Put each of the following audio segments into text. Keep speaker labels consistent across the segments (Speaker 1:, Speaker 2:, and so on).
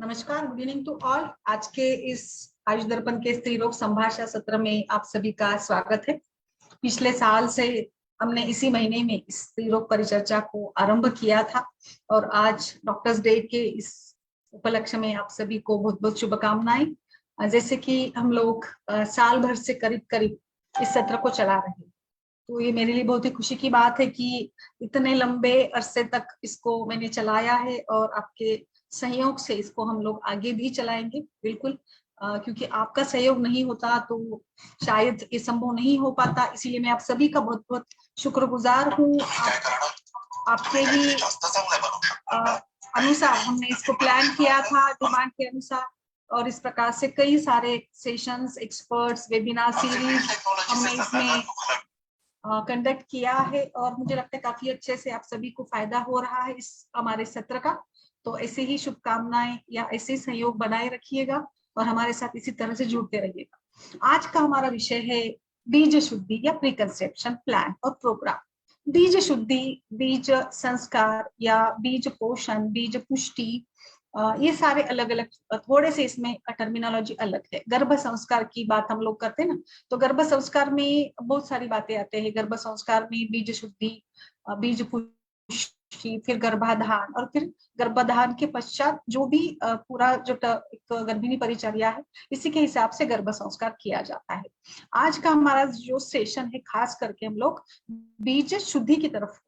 Speaker 1: नमस्कार, good evening to all. आज के इस आयुष दर्पण के स्त्री रोग संभाषा सत्र में आप सभी का स्वागत है। पिछले साल से हमने इसी महीने में इस स्त्री रोग परिचर्चा को आरंभ किया था और आज डॉक्टर्स डे के इस उपलक्ष्य में आप सभी को बहुत बहुत शुभकामनाएं। जैसे कि हम लोग साल भर से करीब करीब इस सत्र को चला रहे हैं, तो ये मेरे लिए बहुत ही खुशी की बात है कि इतने लंबे अरसे तक इसको मैंने चलाया है और आपके सहयोग से इसको हम लोग आगे भी चलाएंगे बिल्कुल। क्योंकि आपका सहयोग नहीं होता तो शायद ये संभव नहीं हो पाता, इसीलिए मैं आप सभी का बहुत बहुत शुक्रगुजार हूँ। आपके ही अनुसार हमने इसको प्लान किया था, डिमांड के अनुसार, और इस प्रकार से कई सारे सेशंस, एक्सपर्ट्स, वेबिनार सीरीज हमने इसमें कंडक्ट किया है और मुझे लगता है काफी अच्छे से आप सभी को फायदा हो रहा है इस हमारे सत्र का। तो ऐसे ही शुभकामनाएं या ऐसे ही सहयोग बनाए रखिएगा और हमारे साथ इसी तरह से जुड़ते रहिएगा। आज का हमारा विषय है बीज शुद्धि या प्रीकंसेप्शन प्लान और प्रोग्राम। बीज शुद्धि, बीज संस्कार या बीज पोषण, बीज पुष्टि, ये सारे अलग अलग, थोड़े से इसमें टर्मिनोलॉजी अलग है। गर्भ संस्कार की बात हम लोग करते हैं ना, तो गर्भ संस्कार में बहुत सारी बातें आते हैं। गर्भ संस्कार में बीज शुद्धि, बीज पुष्टि, फिर गर्भाधान और फिर गर्भाधान के पश्चात जो भी पूरा जो एक गर्भिणी परिचर्या है, इसी के हिसाब से गर्भ संस्कार किया जाता है। आज का हमारा जो सेशन है, खास करके हम लोग बीज शुद्धि की तरफ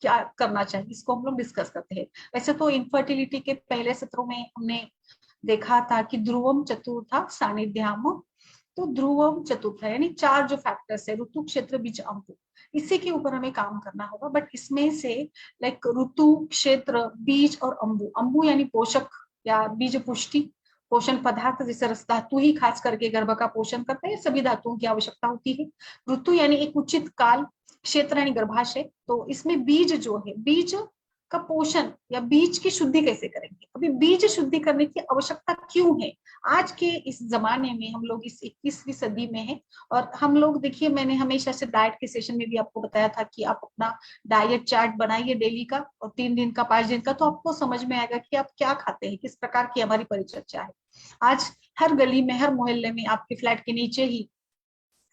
Speaker 1: क्या करना चाहिए इसको हम लोग डिस्कस करते हैं। वैसे तो इनफर्टिलिटी के पहले सत्रों में हमने देखा था कि ध्रुवम चतुर्था सानिध्याम, तो ध्रुवम चतुर्थ यानी चार जो फैक्टर्स है, ऋतु, क्षेत्र, बीज, अंबु, इसी के ऊपर हमें काम करना होगा। बट इसमें से लाइक ऋतु, क्षेत्र, बीज और अंबु, अंबु यानी पोषक या बीज पुष्टि, पोषण पदार्थ जैसे रस धातु ही खास करके गर्भ का पोषण करते हैं, सभी धातुओं की आवश्यकता होती है। ऋतु यानी एक उचित काल, क्षेत्र यानी गर्भाशय। तो इसमें बीज जो है, बीज का पोषण या बीज की शुद्धि कैसे करेंगे, अभी बीज शुद्धि करने की आवश्यकता क्यों है आज के इस जमाने में। हम लोग इस 21वीं सदी में हैं और हम लोग, देखिए मैंने हमेशा से डाइट के सेशन में भी आपको बताया था कि आप अपना डाइट चार्ट बनाइए डेली का, और 3 दिन का, 5 दिन का, तो आपको समझ में आएगा कि आप क्या खाते हैं, किस प्रकार की हमारी परिचर्या है। आज हर गली में, हर मोहल्ले में, आपके फ्लैट के नीचे ही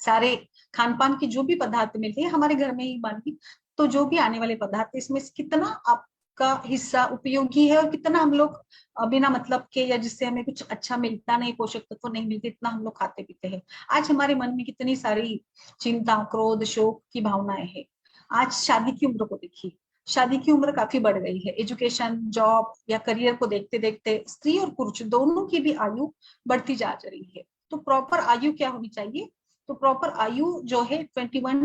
Speaker 1: सारे खान पान के जो भी पदार्थ मिलते हैं, हमारे घर में ही मानिए, तो जो भी आने वाले पदार्थ इसमें से कितना आपका हिस्सा उपयोगी है और कितना हम लोग बिना मतलब के या जिससे हमें कुछ अच्छा मिलता नहीं, पोषक तत्व नहीं मिलते, इतना हम लोग खाते पीते हैं। आज हमारे मन में कितनी सारी चिंता, क्रोध, शोक की भावनाएं हैं। आज शादी की उम्र को देखिए, शादी की उम्र काफी बढ़ गई है। एजुकेशन, जॉब या करियर को देखते देखते स्त्री और पुरुष दोनों की भी आयु बढ़ती जा रही है। तो प्रॉपर आयु क्या होनी चाहिए, तो प्रॉपर आयु जो है 21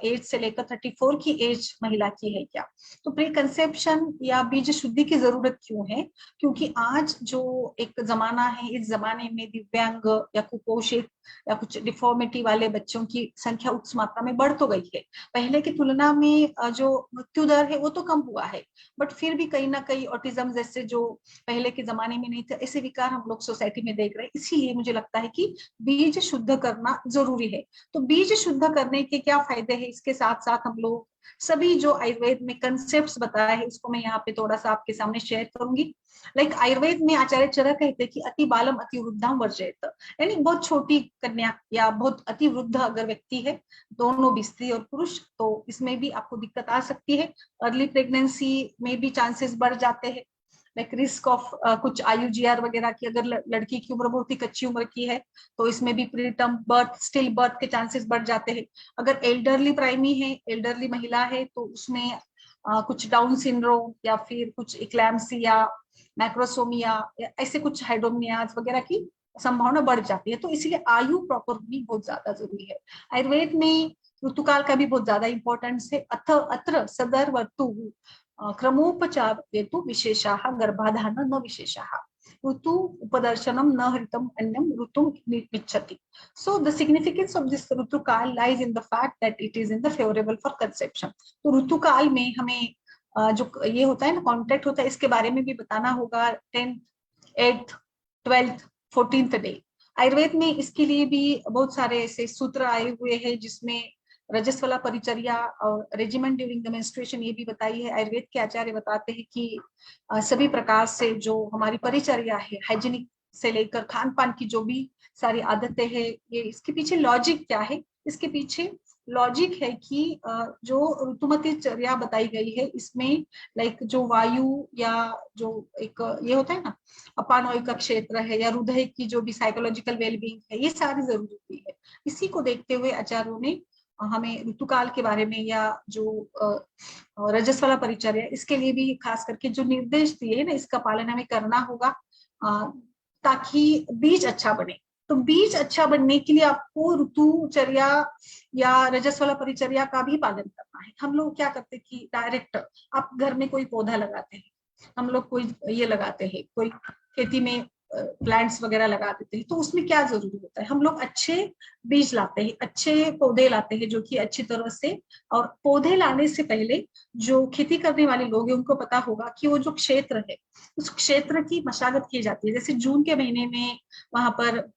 Speaker 1: एज से लेकर 34 की एज महिला की है क्या। तो प्री कंसेप्शन या बीज शुद्धि की जरूरत क्यों है, क्योंकि आज जो एक जमाना है, इस जमाने में दिव्यांग या कुपोषित या कुछ डिफॉर्मिटी वाले बच्चों की संख्या उच्च मात्रा में बढ़ तो गई है। पहले की तुलना में जो मृत्यु दर है वो तो कम हुआ है, बट फिर भी कहीं ना कहीं ऑटिज्म जैसे जो पहले के जमाने में नहीं थे, ऐसे विकार हम लोग सोसाइटी में देख रहे हैं। इसीलिए मुझे लगता है कि बीज शुद्ध करना जरूरी है। तो बीज शुद्ध करने के क्या फायदे हैं, इसके साथ साथ हम लोग सभी जो आयुर्वेद में कंसेप्ट्स बताया है उसको मैं यहाँ पे थोड़ा सा आपके सामने शेयर करूंगी। लाइक आयुर्वेद में आचार्य चरक कहते हैं कि अति बालम अति वृद्धाम वर्जयत, यानी बहुत छोटी कन्या या बहुत अति वृद्ध अगर व्यक्ति है, दोनों भी स्त्री और पुरुष, तो इसमें भी आपको दिक्कत आ सकती है। अर्ली प्रेगनेंसी में भी चांसेस बढ़ जाते हैं। लाइक रिस्क ऑफ कुछ IUGR वगैरह की, अगर लड़की की उम्र बहुत ही कच्ची उम्र की है तो इसमें भी प्रीटर्म बर्थ, स्टिल बर्थ के चांसेस बढ़ जाते हैं। अगर एल्डरली प्राइमी है, एल्डरली महिला है, तो उसमें कुछ डाउन सिंड्रोम या फिर कुछ इक्लैम्सिया, मैक्रोसोमिया, ऐसे कुछ हाइड्रोमियाज वगैरह की संभावना बढ़ जाती है। तो इसलिए आयु प्रॉपर भी बहुत ज्यादा जरूरी है। आयुर्वेद में ऋतुकाल का भी बहुत ज्यादा इंपॉर्टेंस है। अत्र सदर वर्तु क्रमोपचार हेतु विशेषाः गर्भाधान न विशेषाः ऋतु उपदर्शनम न हरितम अन्यम ऋतु निच्छति। So the significance of this ऋतुकाल lies in the fact that it is in the favorable for conception। तो ऋतुकाल में हमें जो ये होता है ना, कॉन्टेक्ट होता है, इसके बारे में भी बताना होगा। 10th, 8th, 12th, 14th day. Ayurveda में इसके लिए भी बहुत सारे ऐसे सूत्र आए हुए हैं जिसमें रजस्वला परिचर्या और रेजिमेंट ड्यूरिंग द मेंस्ट्रुएशन ये भी बताई है। आयुर्वेद के आचार्य बताते हैं कि सभी प्रकार से जो हमारी परिचर्या है, हाइजीनिक से लेकर खान पान की जो भी सारी आदतें हैं, ये इसके पीछे लॉजिक क्या है? इसके पीछे लॉजिक है कि जो ऋतुमती चर्या बताई गई है, इसमें लाइक जो वायु या जो एक ये होता है ना अपान वायु का क्षेत्र है, या हृदय की जो भी साइकोलॉजिकल वेलबींग है, ये सारी जरूरी है। इसी को देखते हुए आचार्यों ने हमें ऋतुकाल के बारे में या जो रजस्वला परिचर्या, इसके लिए भी खास करके जो निर्देश दिए ना, इसका पालन हमें करना होगा ताकि बीज अच्छा बने। तो बीज अच्छा बनने के लिए आपको ऋतुचर्या या रजस्वला परिचर्या का भी पालन करना है। हम लोग क्या करते हैं कि डायरेक्ट आप घर में कोई पौधा लगाते हैं, हम लोग कोई ये लगाते हैं, कोई खेती में प्लांट्स वगैरह लगा देते हैं, तो उसमें क्या जरूरी होता है? हम लोग अच्छे बीज लाते हैं, अच्छे पौधे लाते हैं जो कि अच्छी तरह से, और पौधे लाने से पहले जो खेती करने वाले लोग हैं उनको पता होगा कि वो जो क्षेत्र है उस क्षेत्र की मशागत की जाती है। जैसे जून के महीने में वहां पर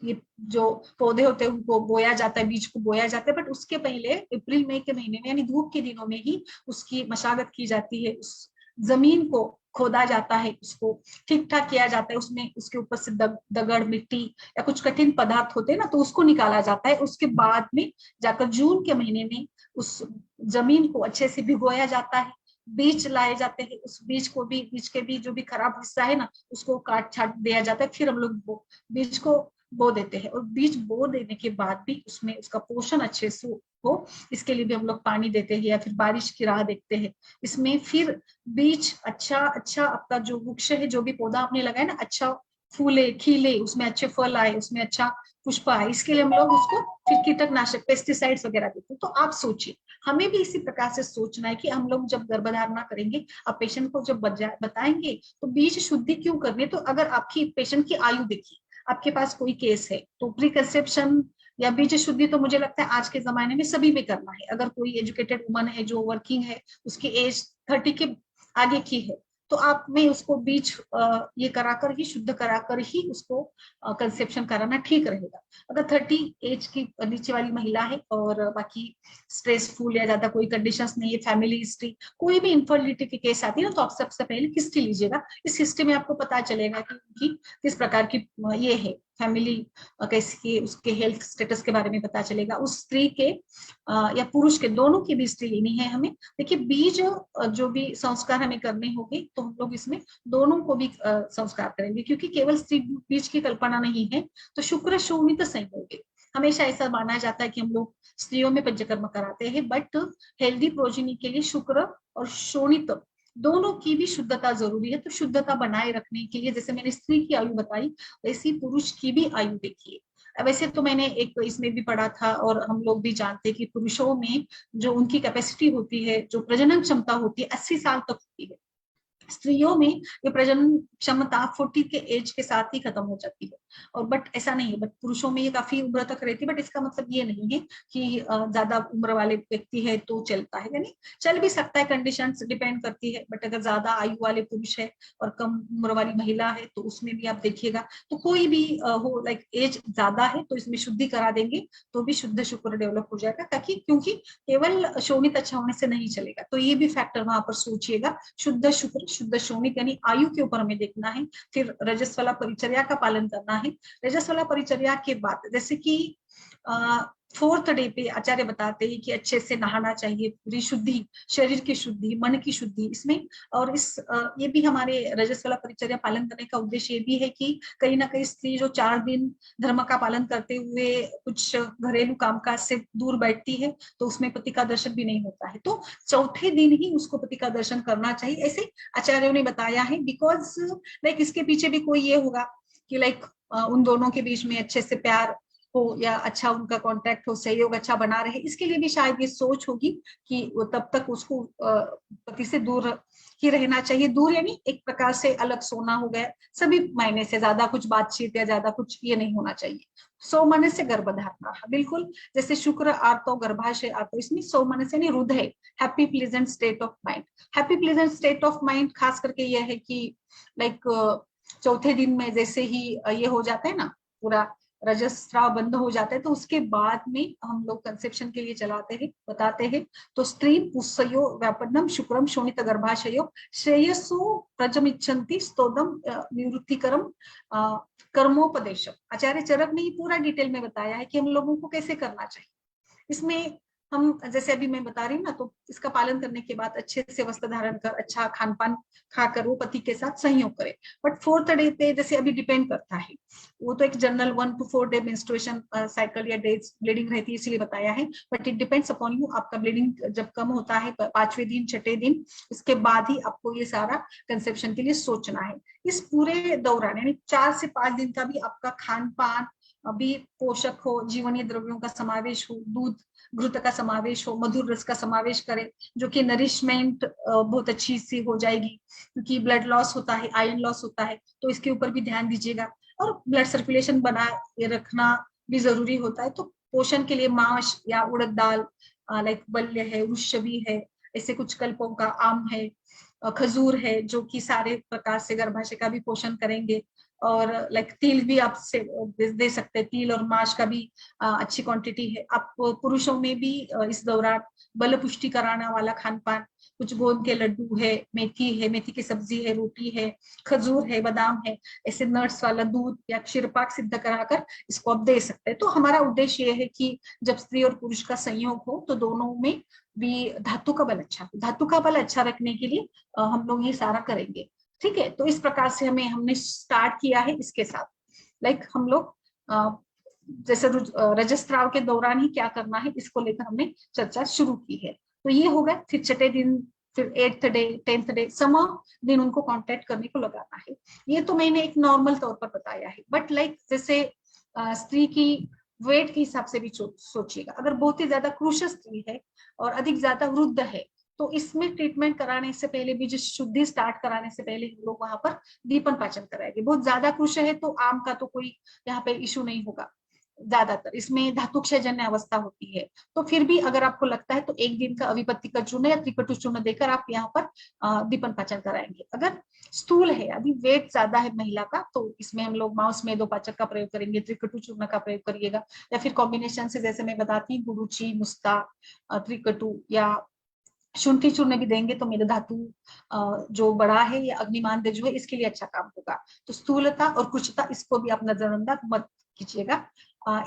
Speaker 1: ये जो पौधे होते हैं उनको बोया जाता है, बीज को बोया जाता है, बट उसके पहले अप्रैल मई के महीने में यानी धूप के दिनों में ही उसकी मशागत की जाती है। उस जमीन को खोदा जाता है, उसको ठीक ठाक किया जाता है, उसमें उसके ऊपर से दगड़ मिट्टी या कुछ कठिन पदार्थ होते हैं ना, तो उसको निकाला जाता है। उसके बाद में जाकर जून के महीने में उस जमीन को अच्छे से भिगोया जाता है, बीज लाए जाते हैं, उस बीज को भी, बीज के भी जो भी खराब हिस्सा है ना उसको काट छाट दिया जाता है, फिर हम लोग बीज को बो देते हैं। और बीज बो देने के बाद भी उसमें उसका पोषण अच्छे से हो, इसके लिए भी हम लोग पानी देते हैं या फिर बारिश की राह देखते हैं। इसमें फिर बीज अच्छा आपका जो वृक्ष है, जो भी पौधा आपने लगाया ना, अच्छा फूले खिले, उसमें अच्छे फल आए, उसमें अच्छा पुष्प आए, इसके लिए हम लोग उसको फिर कीटनाशक पेस्टिसाइड्स वगैरह देते हैं। तो आप सोचिए, हमें भी इसी प्रकार से सोचना है कि हम लोग जब गर्भधारणा करेंगे, आप पेशेंट को जब बताएंगे तो बीज शुद्धि क्यों करनी है। तो अगर आपकी पेशेंट की आयु देखिए, आपके पास कोई केस है तो प्री कंसेप्शन या बीज शुद्धि तो मुझे लगता है आज के जमाने में सभी में करना है। अगर कोई एजुकेटेड वुमन है जो वर्किंग है, उसकी एज 30 के आगे की है, तो आप में उसको बीज ये कराकर ही, शुद्ध कराकर ही उसको कंसेप्शन कराना ठीक रहेगा। अगर 30 एज की नीचे वाली महिला है और बाकी स्ट्रेसफुल या ज्यादा कोई कंडीशंस नहीं है, फैमिली हिस्ट्री, कोई भी इनफर्टिलिटी के केस आती है ना, तो आप सबसे पहले हिस्ट्री लीजिएगा। इस हिस्ट्री में आपको पता चलेगा कि उनकी किस प्रकार की ये है फैमिली, कैसी, उसके हेल्थ स्टेटस के बारे में पता चलेगा। उस स्त्री के या पुरुष के, दोनों की भी हिस्ट्री लेनी है हमें। देखिए बीज जो भी संस्कार हमें करने होंगे तो हम लोग इसमें दोनों को भी संस्कार करेंगे, क्योंकि केवल स्त्री बीज की कल्पना नहीं है। तो शुक्र शोणित संयोग है, हमेशा ऐसा माना जाता है कि हम लोग स्त्रियों में पंचकर्म कराते हैं, बट हेल्दी प्रोजिनी के लिए शुक्र और शोणित दोनों की भी शुद्धता जरूरी है। तो शुद्धता बनाए रखने के लिए, जैसे मैंने स्त्री की आयु बताई, वैसी पुरुष की भी आयु देखिए। वैसे तो मैंने एक इसमें भी पढ़ा था, और हम लोग भी जानते हैं कि पुरुषों में जो उनकी कैपेसिटी होती है, जो प्रजनन क्षमता होती है, 80 साल तक होती है। स्त्रियों में ये प्रजनन क्षमता 40 के एज के साथ ही खत्म हो जाती है। और बट ऐसा नहीं है, बट पुरुषों में ये काफी उम्र तक रहती है। बट इसका मतलब ये नहीं है कि ज्यादा उम्र वाले व्यक्ति है तो चलता है, यानी चल भी सकता है, कंडीशंस डिपेंड करती है। बट अगर ज्यादा आयु वाले पुरुष है और कम उम्र वाली महिला है, तो उसमें भी आप देखिएगा, तो कोई भी हो, लाइक एज ज्यादा है तो इसमें शुद्धि करा देंगे तो भी शुद्ध शुक्र डेवलप हो जाएगा। ताकि क्योंकि केवल शोणित अच्छा होने से नहीं चलेगा, तो ये भी फैक्टर वहां पर सोचिएगा। शुद्ध शुक्र, शुद्ध शोणित, यानी आयु के ऊपर हमें देखना है। फिर रजस्वला परिचर्या का पालन करना है। रजस्वला परिचर्या के बाद, जैसे कि 4th डे पे आचार्य बताते हैं कि अच्छे से नहाना चाहिए, पूरी शुद्धि, शरीर की शुद्धि, मन की शुद्धि इसमें। और इस ये भी हमारे रजस्वला परिचर्या पालन करने का उद्देश्य ये भी है कि कहीं ना कहीं स्त्री जो 4 दिन धर्म का पालन करते हुए कुछ घरेलू कामकाज से दूर बैठती है, तो उसमें पति का दर्शन भी नहीं होता है, तो चौथे दिन ही उसको पति का दर्शन करना चाहिए, ऐसे आचार्यों ने बताया है। बिकॉज लाइक इसके पीछे भी कोई ये होगा कि लाइक उन दोनों के बीच में अच्छे से प्यार हो, या अच्छा उनका कांटेक्ट हो, सहयोग अच्छा बना रहे, इसके लिए भी शायद ये सोच होगी कि वो तब तक उसको पति से दूर ही रहना चाहिए। दूर यानी एक प्रकार से अलग सोना हो गया, सभी मायने से ज्यादा कुछ बातचीत या ज्यादा कुछ ये नहीं होना चाहिए। सौ मन से गर्भधारणा, बिल्कुल जैसे शुक्र आर्तो गर्भाशय आर्तो, इसमें सौ मन से नहीं, हृदय, happy pleasant state of mind. Happy pleasant state of mind खास करके यह है कि लाइक चौथे दिन में जैसे ही ये हो जाता है ना पूरा रजस्राव बंद हो जाता है तो उसके बाद में हम लोग कंसेप्शन के लिए चलाते हैं, बताते हैं। तो स्त्री पुस्सयो व्यापन्नम शुक्रम शोणित गर्भाशयो श्रेयसो प्रजमिच्छन्ति स्तोदम निवृत्तिकरम कर्मोपदेशम। आचार्य चरक ने ये पूरा डिटेल में बताया है कि हम लोगों को कैसे करना चाहिए। इसमें हम जैसे अभी मैं बता रही हूँ ना, तो इसका पालन करने के बाद अच्छे से वस्त्र धारण कर, अच्छा खान पान खाकर वो पति के साथ संयोग करे। बट 4th डे पे जैसे अभी डिपेंड करता है, वो तो एक general 1 to 4 day menstruation cycle या डेज ब्लीडिंग रहती है इसलिए बताया है। But it depends upon you, आपका ब्लीडिंग जब कम होता है 5वें दिन 6ठे दिन, इसके बाद ही आपको ये सारा कंसेप्शन के लिए सोचना है। इस पूरे दौरान यानी 4 से 5 दिन का भी आपका खान पान अभी पोषक हो, जीवनीय द्रव्यों का समावेश हो, दूध घृत का समावेश हो, मधुर रस का समावेश करें, जो कि नरिशमेंट बहुत अच्छी सी हो जाएगी, क्योंकि ब्लड लॉस होता है, आयरन लॉस होता है, तो इसके ऊपर भी ध्यान दीजिएगा। और ब्लड सर्कुलेशन बनाए रखना भी जरूरी होता है। तो पोषण के लिए मांस या उड़द दाल, लाइक बल्य है, वृषभी है, ऐसे कुछ कल्पों का, आम है, खजूर है, जो कि सारे प्रकार से गर्भाशय का भी पोषण करेंगे। और लाइक तिल भी आप से दे सकते हैं, तिल और माश का भी अच्छी क्वांटिटी है। आप पुरुषों में भी इस दौरान बल पुष्टि कराने वाला खान पान, कुछ गोंद के लड्डू है, मेथी की सब्जी है, रोटी है, खजूर है, बादाम है, ऐसे नट्स वाला दूध या क्षीरपाक सिद्ध कराकर इसको आप दे सकते हैं। तो हमारा उद्देश्य ये है कि जब स्त्री और पुरुष का संयोग हो तो दोनों में भी धातु का बल अच्छा हो। धातु का बल अच्छा रखने के लिए हम लोग ये सारा करेंगे। ठीक है, तो इस प्रकार से हमने स्टार्ट किया है इसके साथ। लाइक हम लोग जैसे रजस्त्राव के दौरान ही क्या करना है इसको लेकर हमने चर्चा शुरू की है। तो ये हो गया। फिर 6ठे दिन, फिर 8th डे, 10th डे, समा दिन उनको कांटेक्ट करने को लगाना है। ये तो मैंने एक नॉर्मल तौर पर बताया है। बट लाइक जैसे स्त्री की वेट के हिसाब से भी सोचिएगा। अगर बहुत ही ज्यादा क्रूश स्त्री है और अधिक ज्यादा वृद्ध है, तो इसमें ट्रीटमेंट कराने से पहले, बीज शुद्धि स्टार्ट कराने से पहले हम लोग वहां पर दीपन पाचन कराएंगे। बहुत ज्यादा क्रूश है तो आम का तो कोई यहाँ पे इशू नहीं होगा। ज्यादातर इसमें धातु क्षयजन्य अवस्था होती है, तो फिर भी अगर आपको लगता है तो 1 दिन का अविपत्ति का चूर्ण या त्रिकटु चूर्ण देकर आप यहाँ पर दीपन पाचन कराएंगे। अगर स्थूल है, अभी वेट ज्यादा है महिला का, तो इसमें हम लोग मांस मेदो पाचक का प्रयोग करेंगे, त्रिकटु चूर्ण का प्रयोग करिएगा, या फिर कॉम्बिनेशन से जैसे मैं बताती हूँ गुरुची, मुस्ता, त्रिकटु या शुंठी चूर्ण भी देंगे तो मेरा धातु जो बड़ा है या अग्निमांद्य जो है इसके लिए अच्छा काम होगा। तो स्थूलता और कुशता इसको भी आप नजरअंदाज मत कीजिएगा।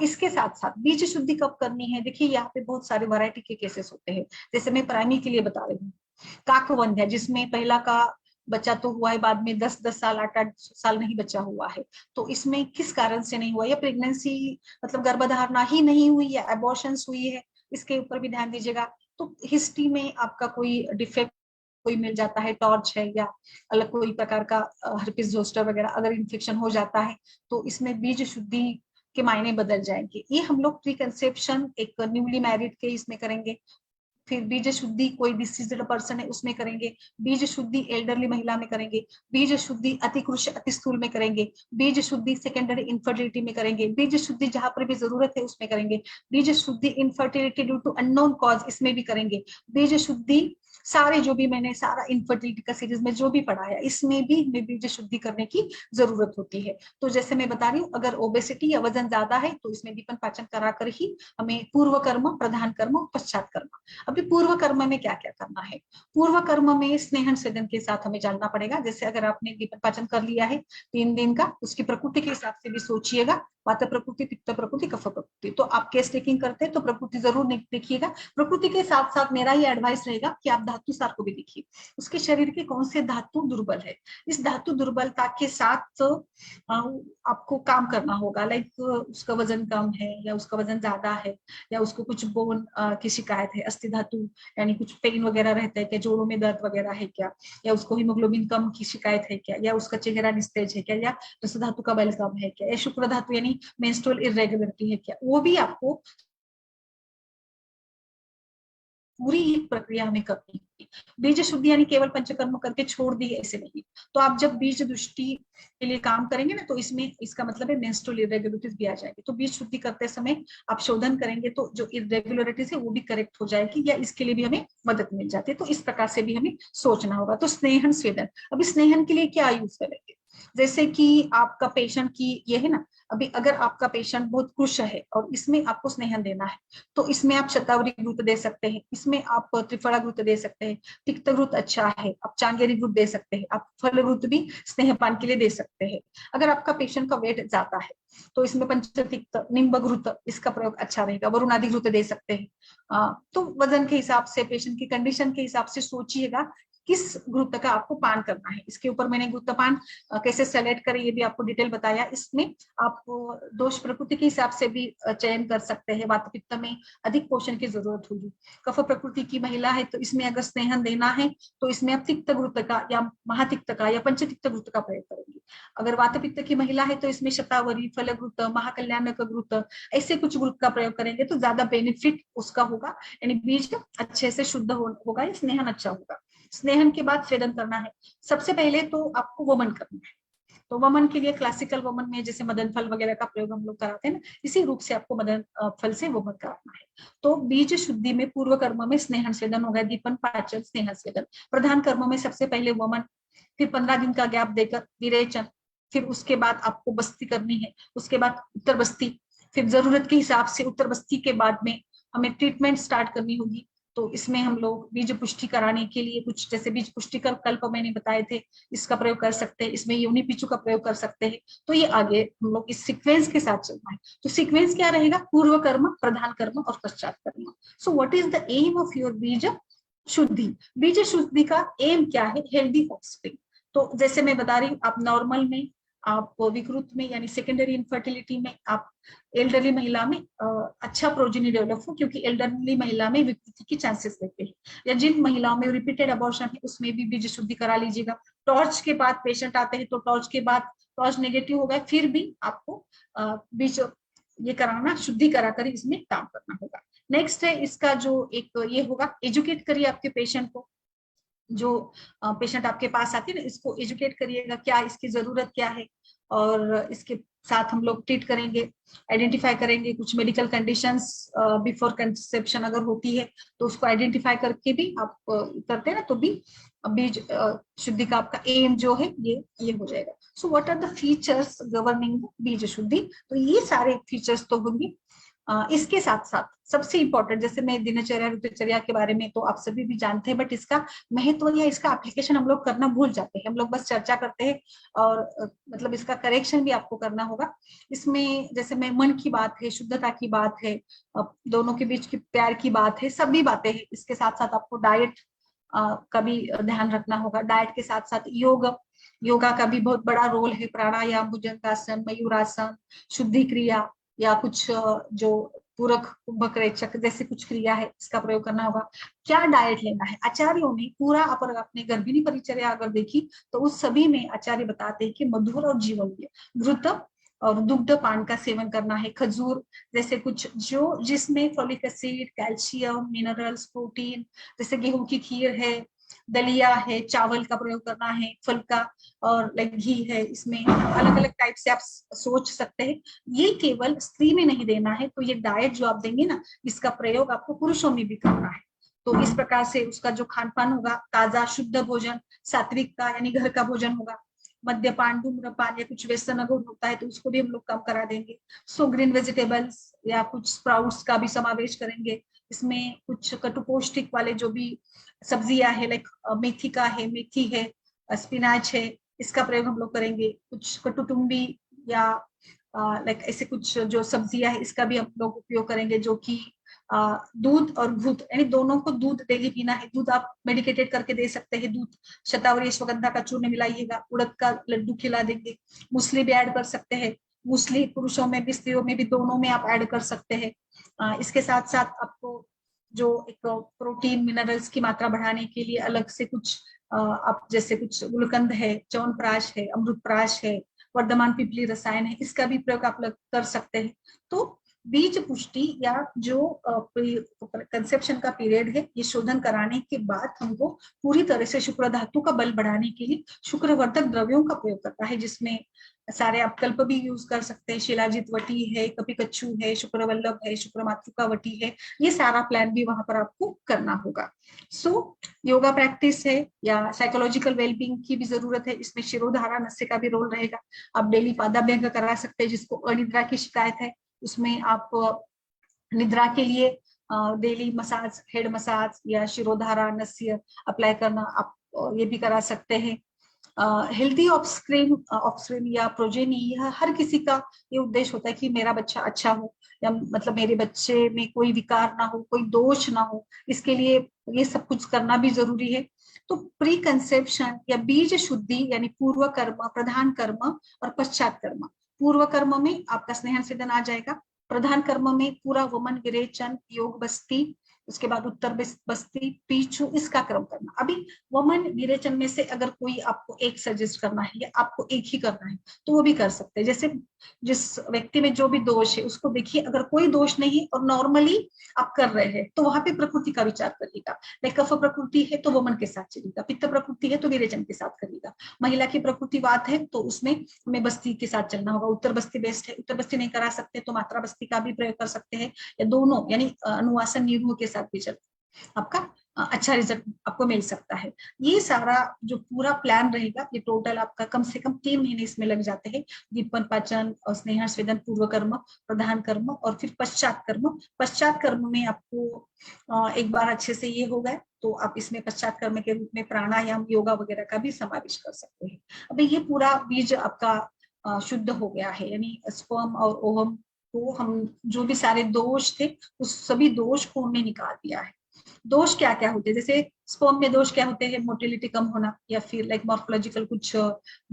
Speaker 1: इसके साथ साथ बीज शुद्धि कब करनी है, देखिए यहाँ पे बहुत सारे वैरायटी के केसेस होते हैं। जैसे मैं प्राइमरी के लिए बता रही हूँ, काकवंध्या जिसमें पहला का बच्चा तो हुआ है, बाद में 10-10 साल 8-8 साल नहीं बच्चा हुआ है, तो इसमें किस कारण से नहीं हुआ, या प्रेगनेंसी मतलब गर्भधारणा ही नहीं हुई या एबॉर्शंस हुई है, इसके ऊपर भी ध्यान दीजिएगा। तो हिस्ट्री में आपका कोई डिफेक्ट कोई मिल जाता है, टॉर्च है या अलग कोई प्रकार का हर्पिस जोस्टर वगैरह अगर इन्फेक्शन हो जाता है, तो इसमें बीज शुद्धि के मायने बदल जाएंगे। ये हम लोग प्री कंसेप्शन एक न्यूली मैरिड के इसमें करेंगे। फिर बीज शुद्धि कोई डिसीज्ड पर्सन है उसमें करेंगे, बीज शुद्धि एल्डरली महिला में करेंगे, बीज शुद्धि अतिकृश अतिस्थूल में करेंगे, बीज शुद्धि सेकेंडरी इनफर्टिलिटी में करेंगे, बीज शुद्धि जहां पर भी जरूरत है उसमें करेंगे, बीज शुद्धि infertility due to unknown cause इसमें भी करेंगे, बीज शुद्धि सारे जो भी मैंने सारा इनफर्टिलिटी का सीरीज में जो भी पढ़ाया इसमें भी हमें बीज शुद्धि करने की जरूरत होती है। तो जैसे मैं बता रही हूँ, अगर ओबेसिटी या वजन ज्यादा है तो इसमें दीपन पाचन कराकर ही हमें पूर्व कर्म, प्रधान कर्म, पश्चात कर्म। अभी पूर्व कर्म में क्या क्या करना है, पूर्व कर्म में स्नेहन स्वेदन के साथ हमें जानना पड़ेगा। जैसे अगर आपने दीपन पाचन कर लिया है 3 दिन का, उसकी प्रकृति के हिसाब से भी सोचिएगा, वात प्रकृति, पित्त प्रकृति, कफ प्रकृति। तो आप केस टेकिंग करते हैं तो प्रकृति जरूर देखिएगा। प्रकृति के साथ साथ मेरा ये एडवाइस रहेगा कि आप धातु सार को भी देखिए, उसके शरीर के कौन से धातु दुर्बल है। इस धातु दुर्बलता के साथ आपको काम करना होगा। लाइक उसका वजन कम है या उसका वजन ज्यादा है या उसको कुछ बोन की शिकायत है, अस्थि धातु यानी कुछ पेन वगैरह रहता है क्या, जोड़ों में दर्द वगैरह है क्या, या उसको हीमोग्लोबिन कम की शिकायत है क्या, या उसका चेहरा निस्तेज है क्या, या रस धातु का बल कम है क्या, या शुक्र धातु यानी मेंस्ट्रुअल इरेगुलरिटी है क्या, वो भी आपको पूरी प्रक्रिया हमें करनी होगी। बीज शुद्धि यानी केवल पंचकर्म करके छोड़ दी ऐसे नहीं। तो आप जब बीज दृष्टि के लिए काम करेंगे ना, तो इसमें इसका मतलब है मेंस्ट्रुअल इरेगुलरिटीज भी आ जाएगी। तो बीज शुद्धि करते समय आप शोधन करेंगे तो जो इरेगुलरिटीज है वो भी करेक्ट हो जाएगी, या इसके लिए भी हमें मदद मिल जाती है। तो इस प्रकार से भी हमें सोचना होगा। तो स्नेहन स्वेदन, अभी स्नेहन के लिए क्या यूज करेंगे, जैसे कि आपका पेशेंट की ये है ना, अभी अगर आपका पेशेंट बहुत खुश है और इसमें आपको स्नेहन देना है, तो इसमें आप शतावरी घृत दे सकते हैं, इसमें आप त्रिफला घृत दे सकते हैं, तिक्त घृत अच्छा है, आप चांगेरी घृत दे सकते हैं, आप फल घृत भी स्नेहपान के लिए दे सकते हैं। अगर आपका पेशेंट का वेट ज्यादा है तो इसमें पंचतिक्त, निम्ब घृत इसका प्रयोग अच्छा रहेगा, वरुणादि घृत दे सकते हैं। तो वजन के हिसाब से, पेशेंट की कंडीशन के हिसाब से सोचिएगा किस घृत का आपको पान करना है। इसके ऊपर मैंने घृतपान कैसे सेलेक्ट करें ये भी आपको डिटेल बताया। इसमें आप दोष प्रकृति के हिसाब से भी चयन कर सकते हैं। वात पित्त में अधिक पोषण की जरूरत होगी। कफ प्रकृति की महिला है तो इसमें अगर स्नेहन देना है तो इसमें आप तिक्त घृत का या महातिक्त का या पंचतिक्त घृत का प्रयोग करेंगे। अगर वात पित्त की महिला है तो इसमें शतावरी, फल घृत, महाकल्याणक घृत, ऐसे कुछ घृत का प्रयोग करेंगे तो ज्यादा बेनिफिट उसका होगा, यानी बीज अच्छे से शुद्ध होगा, स्नेहन अच्छा होगा। स्नेहन के बाद स्वेदन करना है। सबसे पहले तो आपको वमन करना है। तो वमन के लिए क्लासिकल वमन में जैसे मदन फल वगैरह का प्रयोग हम लोग कराते हैं ना, इसी रूप से आपको मदन फल से वमन कराना है। तो बीज शुद्धि में पूर्व कर्म में स्नेहन स्वेदन होगा, दीपन, पाचन, स्नेहन स्वेदन। प्रधान कर्म में सबसे पहले वमन, फिर 15 दिन का गैप देकर विरेचन, फिर उसके बाद आपको बस्ती करनी है, उसके बाद उत्तर बस्ती, फिर जरूरत के हिसाब से उत्तर बस्ती के बाद में हमें ट्रीटमेंट स्टार्ट करनी होगी। तो इसमें हम लोग बीज पुष्टि कराने के लिए कुछ जैसे बीज पुष्टि कल्प मैंने बताए थे, इसका प्रयोग कर सकते हैं। इसमें योनि पिचू का प्रयोग कर सकते हैं। तो ये आगे हम लोग इस सीक्वेंस के साथ चलना है। तो सीक्वेंस क्या रहेगा? पूर्व कर्म, प्रधान कर्म और पश्चात कर्म। So what is the aim of your बीज शुद्धि? बीज शुद्धि का एम क्या है? Healthy offspring. तो जैसे मैं बता रही हूँ, आप नॉर्मल में, आप विकृत में यानी सेकेंडरी इनफर्टिलिटी में, आप एल्डरली महिला में अच्छा प्रोजेनी डेवलप हो, क्योंकि एल्डरली महिला में विकृति की चांसेस रहते हैं। या जिन महिलाओं में रिपीटेड अबॉर्शन है उसमें भी बीज शुद्धि करा लीजिएगा। टॉर्च के बाद पेशेंट आते हैं तो टॉर्च के बाद टॉर्च नेगेटिव हो गए, फिर भी आपको बीज ये कराना, शुद्धि कराकर इसमें काम करना होगा। नेक्स्ट है इसका जो एक ये होगा, एजुकेट करिए आपके पेशेंट को। जो पेशेंट आपके पास आती है ना, इसको एजुकेट करिएगा, क्या इसकी जरूरत क्या है, और इसके साथ हम लोग ट्रीट करेंगे, आइडेंटिफाई करेंगे कुछ मेडिकल कंडीशंस बिफोर कंसेप्शन अगर होती है तो उसको आइडेंटिफाई करके भी आप करते हैं ना, तो भी बीज शुद्धि का आपका एम जो है ये हो जाएगा। So what are the features governing बीज शुद्धि? तो ये सारे फीचर्स तो होंगे। इसके साथ साथ सबसे इंपॉर्टेंट, जैसे मैं दिनचर्या ऋतुचर्या के बारे में तो आप सभी भी जानते हैं, बट इसका महत्व या इसका एप्लीकेशन हम लोग करना भूल जाते हैं। हम लोग बस चर्चा करते हैं और मतलब इसका करेक्शन भी आपको करना होगा। इसमें जैसे मैं मन की बात है, शुद्धता की बात है, दोनों के बीच की प्यार की बात है, सभी बातें हैं। इसके साथ साथ आपको डाइट का भी ध्यान रखना होगा। डाइट के साथ साथ योगा का भी बहुत बड़ा रोल है। प्राणायाम, भुजंगासन, मयूरासन, शुद्धि क्रिया या कुछ जो पूरक, कुंभक, रेचक जैसे कुछ क्रिया है, इसका प्रयोग करना होगा। क्या डाइट लेना है? आचार्यों ने पूरा, अगर आपने गर्भिणी परिचर्या अगर देखी तो उस सभी में आचार्य बताते हैं कि मधुर और जीवनीय घृत और दुग्ध पान का सेवन करना है। खजूर जैसे कुछ जो जिसमें folic acid, calcium, minerals, protein, जैसे गेहूं की खीर है, दलिया है, चावल का प्रयोग करना है, फल का, और लाइक घी है। इसमें अलग अलग टाइप से आप सोच सकते हैं। ये केवल स्त्री में नहीं देना है, तो ये डाइट जो आप देंगे ना, इसका प्रयोग आपको पुरुषों में भी करना है। तो इस प्रकार से उसका जो खान पान होगा, ताजा शुद्ध भोजन, सात्विक का यानी घर का भोजन होगा। मद्यपान, धूम्रपान या कुछ व्यसन अगर होता है तो उसको भी हम लोग कम करा देंगे। सो ग्रीन वेजिटेबल्स या कुछ स्प्राउट्स का भी समावेश करेंगे। इसमें कुछ कटुपौष्टिक वाले जो भी सब्जियां है, लाइक मेथी का है, मेथी है, स्पिनाच है, इसका प्रयोग हम लोग करेंगे। कुछ कटुतुम्बी या लाइक ऐसे कुछ जो सब्जियां है, इसका भी हम लोग उपयोग करेंगे। जो कि दूध और घृत यानी दोनों को दूध डेली पीना है। दूध आप मेडिकेटेड करके दे सकते हैं। दूध शतावरी अश्वगंधा का चूर्ण मिलाइएगा, उड़द का लड्डू खिला देंगे। मूसली भी ऐड कर सकते हैं। मूसली पुरुषों में भी स्त्रियों में भी दोनों में आप ऐड कर सकते हैं। इसके साथ साथ आपको जो एक प्रोटीन, मिनरल्स की मात्रा बढ़ाने के लिए अलग से कुछ आप जैसे कुछ गुलकंद है, च्यवनप्राश है, अमृतप्राश है, वर्धमान पिपली रसायन है, इसका भी प्रयोग आप कर सकते हैं। तो बीज पुष्टि या जो कंसेप्शन का पीरियड है, ये शोधन कराने के बाद हमको पूरी तरह से शुक्र धातु का बल बढ़ाने के लिए शुक्रवर्धक द्रव्यों का प्रयोग करता है, जिसमें सारे आप कल्प भी यूज कर सकते हैं, शिलाजित वटी है, कपिकच्छु है, शुक्रवल्लभ है, शुक्र मातृका वटी है, ये सारा प्लान भी वहां पर आपको करना होगा। सो योगा प्रैक्टिस है या साइकोलॉजिकल वेलबींग की भी जरूरत है, इसमें शिरोधारा नस्य का भी रोल रहेगा। आप डेली पादाभ्यंग करा सकते हैं, जिसको अनिद्रा की शिकायत है उसमें आप निद्रा के लिए डेली मसाज, हेड मसाज या शिरोधारा नस्य अप्लाई करना आप ये भी करा सकते हैं। हेल्थी ऑफस्प्रिंग या प्रोजेनी, यह हर किसी का ये उद्देश्य होता है कि मेरा बच्चा अच्छा हो, या मतलब मेरे बच्चे में कोई विकार ना हो, कोई दोष ना हो, इसके लिए ये सब कुछ करना भी जरूरी है। तो प्री कंसेप्शन या बीज शुद्धि यानी पूर्व कर्म, प्रधान कर्म और पश्चात कर्म। पूर्व कर्म में आपका स्नेहन स्वेदन आ जाएगा, प्रधान कर्म में पूरा वमन विरेचन योग बस्ती, उसके बाद उत्तर बस्ती पीछू, इसका क्रम करना। अभी वमन विरेचन में से अगर कोई आपको एक सजेस्ट करना है या आपको एक ही करना है तो वो भी कर सकते हैं। जैसे जिस व्यक्ति में जो भी दोष है उसको देखिए, अगर कोई दोष नहीं है और नॉर्मली आप कर रहे हैं तो वहां पे प्रकृति का विचार करिएगा। कफ प्रकृति है तो वमन के साथ चलेगा, पित्त प्रकृति है तो विरेचन के साथ करिएगा, महिला की प्रकृति वात है तो उसमें हमें बस्ती के साथ चलना होगा। उत्तर बस्ती बेस्ट है, उत्तर बस्ती नहीं करा सकते तो मात्रा बस्ती का भी प्रयोग कर सकते हैं, या दोनों यानी अनुवासन निरूह के साथ भी चल आपका अच्छा रिजल्ट आपको मिल सकता है। ये सारा जो पूरा प्लान रहेगा, ये टोटल आपका कम से कम 3 महीने इसमें लग जाते हैं। दीपन पाचन और स्नेहन स्वेदन, पूर्व कर्म, प्रधान कर्म और फिर पश्चात कर्म। पश्चात कर्म में आपको एक बार अच्छे से ये हो गए तो आप इसमें पश्चात कर्म के रूप में प्राणायाम, योगा वगैरह का भी समावेश कर सकते हैं। अभी ये पूरा बीज आपका शुद्ध हो गया है, यानी स्पर्म और ओवम को हम जो भी सारे दोष थे उस सभी दोष को हमने निकाल दिया है। दोष क्या क्या होते हैं, जैसे स्पर्म में दोष क्या होते हैं, मोटिलिटी कम होना, या फिर लाइक मॉर्फोलॉजिकल कुछ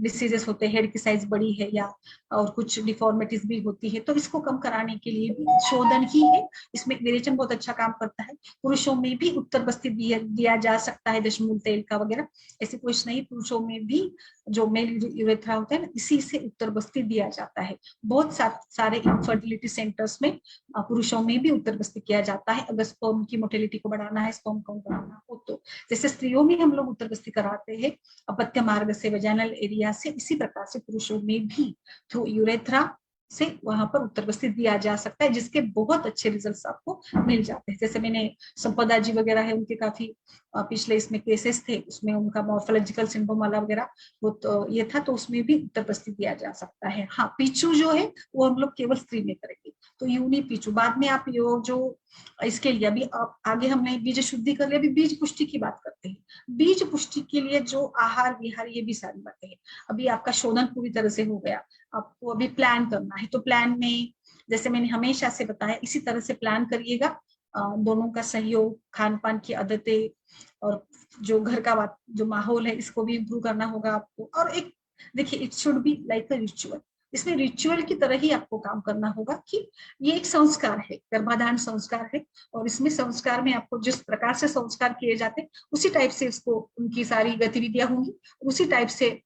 Speaker 1: डिसीजेस होते हैं, हेड की साइज बड़ी है या और कुछ डिफॉर्मिटीज भी होती है, तो इसको कम कराने के लिए भी शोधन ही है। इसमें विरेचन बहुत अच्छा काम करता है। पुरुषों में भी उत्तर बस्ती दिया जा सकता है, दशमूल तेल का वगैरह, ऐसे कुछ नहीं, पुरुषों में भी जो मेल यूरेथ्रा होता है ना, इसी से उत्तर बस्ती दिया जाता है। बहुत सारे इनफर्टिलिटी सेंटर्स में पुरुषों में भी उत्तर बस्ती किया जाता है, अगर स्पर्म की मोटिलिटी को बढ़ाना है, स्पर्म काउंट बढ़ाना हो तो। जैसे स्त्रियों में हम लोग उत्तर बस्ती कराते हैं अपत्य मार्ग से, वजाइनल एरिया से, इसी प्रकार से पुरुषों में भी थ्रू यूरेथ्रा से वहां पर उत्तर बस्ती दिया जा सकता है, जिसके बहुत अच्छे रिजल्ट्स आपको मिल जाते हैं। जैसे मैंने संपदा जी वगैरह है, उनके काफी पिछले इसमें केसेस थे, उसमें उनका मॉर्फोलॉजिकल सिंड्रोम वाला वगैरह वो तो ये था, तो उसमें भी उत्तर बस्ती दिया जा सकता है। हाँ, पीछू जो है वो हम लोग केवल स्त्री में करेंगे, तो यूनी पीछू बाद में आप जो इसके लिए अभी आप आगे हमने बीज शुद्धि कर लिया, अभी बीज पुष्टि की बात करते हैं। बीज पुष्टि के लिए जो आहार विहार, ये भी सारी बातें हैं। अभी आपका शोधन पूरी तरह से हो गया, आपको अभी प्लान करना है, तो प्लान में जैसे मैंने हमेशा से बताया इसी तरह से प्लान करिएगा। दोनों का सहयोग, खान पान की आदतें और जो घर का जो माहौल है, इसको भी इम्प्रूव करना होगा आपको। और एक देखिए, it should be like a ritual, इसमें रिचुअल की तरह ही आपको काम करना होगा कि ये एक संस्कार है, गर्भाधान संस्कार है, और इसमें संस्कार में आपको जिस प्रकार से संस्कार किए जाते हैं उसी टाइप से इसको उनकी सारी गतिविधियां होंगी, उसी टाइप से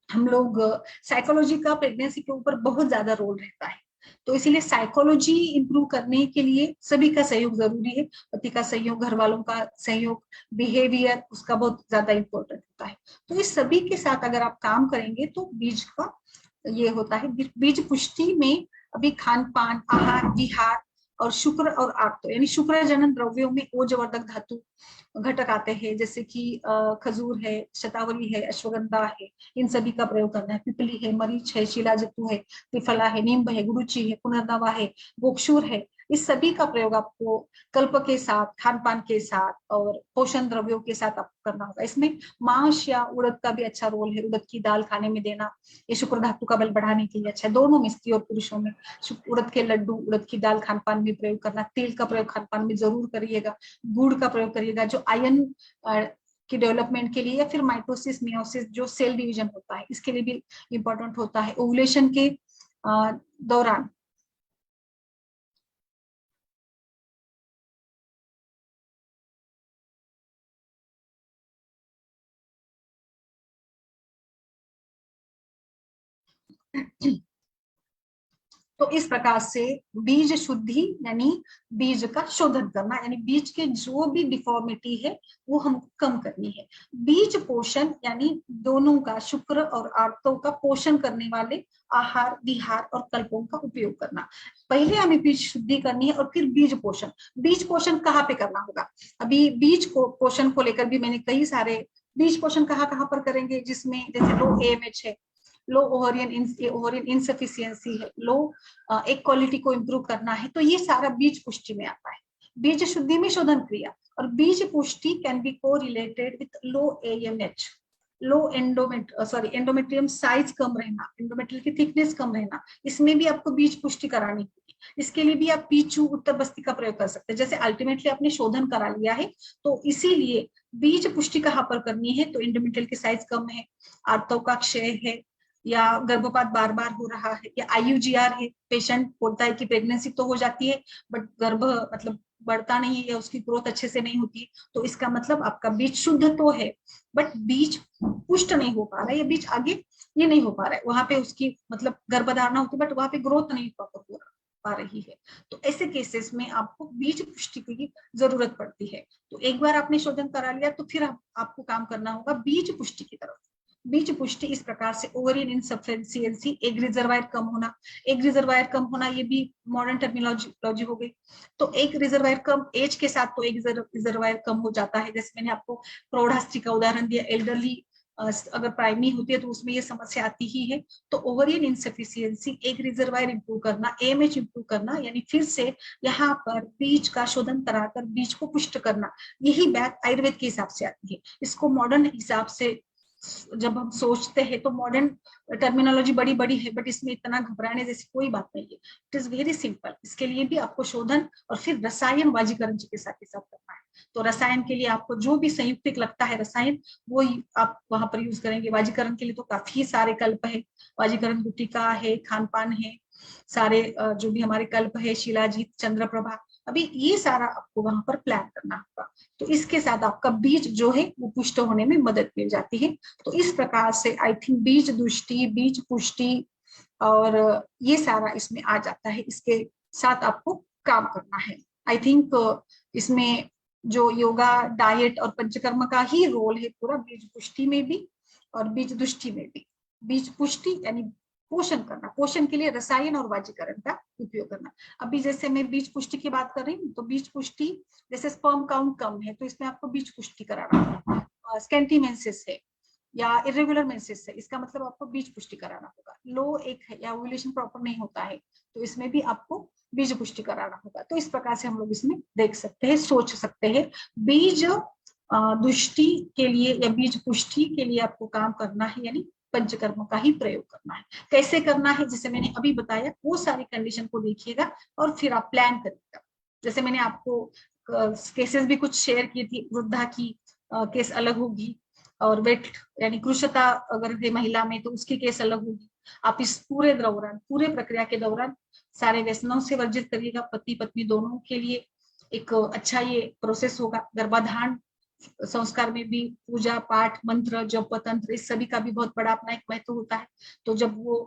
Speaker 1: हम लोग साइकोलॉजी का प्रेगनेंसी के ऊपर बहुत ज्यादा रोल रहता है, तो इसीलिए साइकोलॉजी इंप्रूव करने के लिए सभी का सहयोग जरूरी है। पति का सहयोग, घर वालों का सहयोग, बिहेवियर उसका बहुत ज्यादा इंपॉर्टेंट होता है। तो इस सभी के साथ अगर आप काम करेंगे तो बीज का ये होता है। बीज पुष्टि में अभी खान पान, आहार विहार और शुक्र और आर्त यानी शुक्र जनन द्रव्यों में ओजवर्धक धातु घटक आते हैं, जैसे कि खजूर है, शतावरी है, अश्वगंधा है, इन सभी का प्रयोग करना है। पिपली है, मरीच है, शिलाजतु है, त्रिफला है, नींब है, गुरुची है, पुनर्नवा है, गोक्षूर है, इस सभी का प्रयोग आपको कल्प के साथ, खान पान के साथ और पोषण द्रव्यों के साथ आपको करना होगा। इसमें मांस या उड़द का भी अच्छा रोल है, उड़द की दाल खाने में देना, ये शुक्र धातु का बल बढ़ाने के लिए अच्छा है, दोनों में, स्त्री और पुरुषों में। उड़द के लड्डू, उड़द की दाल खान पान में प्रयोग करना, तेल का प्रयोग खान पान में जरूर करिएगा, गुड़ का प्रयोग करिएगा, जो आयन की डेवलपमेंट के लिए, या फिर माइटोसिस मियोसिस जो सेल डिवीजन होता है इसके लिए भी इंपॉर्टेंट होता है, ओवुलेशन के दौरान। तो इस प्रकार से बीज शुद्धि यानी बीज का शोधन करना, यानी बीज के जो भी डिफॉर्मिटी है वो हम कम करनी है। बीज पोषण यानी दोनों का, शुक्र और आर्तों का पोषण करने वाले आहार, विहार और कल्पों का उपयोग करना। पहले हमें बीज शुद्धि करनी है और फिर बीज पोषण। बीज पोषण कहाँ पे करना होगा? अभी बीज को पोषण को लेकर भी मैंने कई सारे, बीज पोषण कहाँ पर करेंगे, जिसमें जैसे लो AMH है, लो ओवरियन इनसफिशियंसी है, लो एक क्वालिटी को इम्प्रूव करना है, तो ये सारा बीज पुष्टि में आता है। बीज शुद्धि में शोधन क्रिया और बीज पुष्टि कैन बी को related with low AMH, low endometrium size कम रहना, एंडोमेट्रियल की थिकनेस कम रहना, इसमें भी आपको बीज पुष्टि करानी होगी। इसके लिए भी आप पीचू, उत्तर बस्ती का प्रयोग कर सकते हैं। जैसे अल्टीमेटली आपने शोधन करा लिया है, तो इसीलिए बीज पुष्टि कहाँ पर करनी है? तो एंडोमेट्रियल की साइज कम है, आर्तों का क्षय है, या गर्भपात बार बार हो रहा है, या IUGR है, पेशेंट बोलता है कि प्रेगनेंसी तो हो जाती है बट गर्भ मतलब बढ़ता नहीं है या उसकी ग्रोथ अच्छे से नहीं होती, तो इसका मतलब आपका बीज शुद्ध तो है बट बीज पुष्ट नहीं हो पा रहा है, या बीज आगे ये नहीं हो पा रहा है, वहां पे उसकी मतलब गर्भधारणा होती है बट वहां पे ग्रोथ नहीं हो पा रही है। तो ऐसे केसेस में आपको बीज पुष्टि की जरूरत पड़ती है। तो एक बार आपने शोधन करा लिया तो फिर आपको काम करना होगा बीज पुष्टि की तरफ। बीज पुष्टि इस प्रकार से ओवरियन इनसफिशियंसी, एग रिजर्वायर कम होना, एग रिजर्वायर कम होना ये भी मॉडर्न टर्मिनोलॉजी हो गई। तो एग रिजर्वायर कम, एज के साथ तो एग रिजर्वायर कम हो जाता है। जैसे मैंने आपको प्रौढ़ास्थी का उदाहरण दिया, एल्डरली अगर प्राइमी होती है तो उसमें ये समस्या आती ही है। तो ovarian insufficiency, egg reservoir improve करना, AMH इंप्रूव करना, यानी फिर से यहाँ पर बीज का शोधन कराकर बीज को पुष्ट करना, यही बात आयुर्वेद के हिसाब से आती है। इसको मॉडर्न हिसाब से जब हम सोचते हैं तो मॉडर्न टर्मिनोलॉजी बड़ी बड़ी है बट इसमें इतना घबराने जैसी कोई बात नहीं है। It is very simple. इसके लिए भी आपको शोधन और फिर रसायन वाजीकरण चिकित्सा के साथ करना है। तो रसायन के लिए आपको जो भी संयुक्तिक लगता है रसायन, वो आप वहां पर यूज करेंगे। वाजीकरण के लिए तो काफी सारे कल्प है, वाजीकरण गुटिका है, खान पान है, सारे जो भी हमारे कल्प है, शिलाजीत, चंद्रप्रभा, अभी ये सारा आपको वहां पर प्लान करना होगा। तो इसके साथ आपका बीज जो है वो पुष्ट होने में मदद मिल जाती है। तो इस प्रकार से आई थिंक बीज दुष्टि, बीज पुष्टि और ये सारा इसमें आ जाता है। इसके साथ आपको काम करना है। आई थिंक इसमें जो योगा, डाइट और पंचकर्म का ही रोल है पूरा, बीज पुष्टि में भी और बीज दुष्टि में भी। बीज पुष्टि यानी पोषण करना, पोषण के लिए रसायन और वाजीकरण का उपयोग करना। अभी जैसे मैं बीज पुष्टि की बात कर रही हूँ, तो बीज पुष्टि जैसे स्पर्म काउंट कम है तो इसमें आपको बीज पुष्टि कराना होगा। स्कैंटी मेंसेस है या इरेगुलर मेंसेस है, इसका मतलब आपको बीज पुष्टि कराना होगा। लो एक है या ओव्यूलेशन प्रॉपर नहीं होता है तो इसमें भी आपको बीज पुष्टि कराना होगा। तो इस प्रकार से हम लोग इसमें देख सकते हैं, सोच सकते हैं। बीज दुष्टि के लिए या बीज पुष्टि के लिए आपको काम करना है, यानी पंचकर्म का ही प्रयोग करना है। कैसे करना है, जैसे मैंने अभी बताया, वो सारी कंडीशन को देखिएगा और फिर आप प्लान करिएगा। जैसे मैंने आपको केसेस भी कुछ शेयर की थी, वृद्धा की केस अलग होगी और वेट यानी कृशता अगर है महिला में तो उसकी केस अलग होगी। आप इस पूरे दौरान, पूरे प्रक्रिया के दौरान सारे व्यसनों से वर्जित करिएगा। पति पत्नी दोनों के लिए एक अच्छा ये प्रोसेस होगा। गर्भाधान संस्कार में भी पूजा पाठ, मंत्र, जप, तंत्र, इस सभी का भी बहुत बड़ा अपना एक महत्व होता है। तो जब वो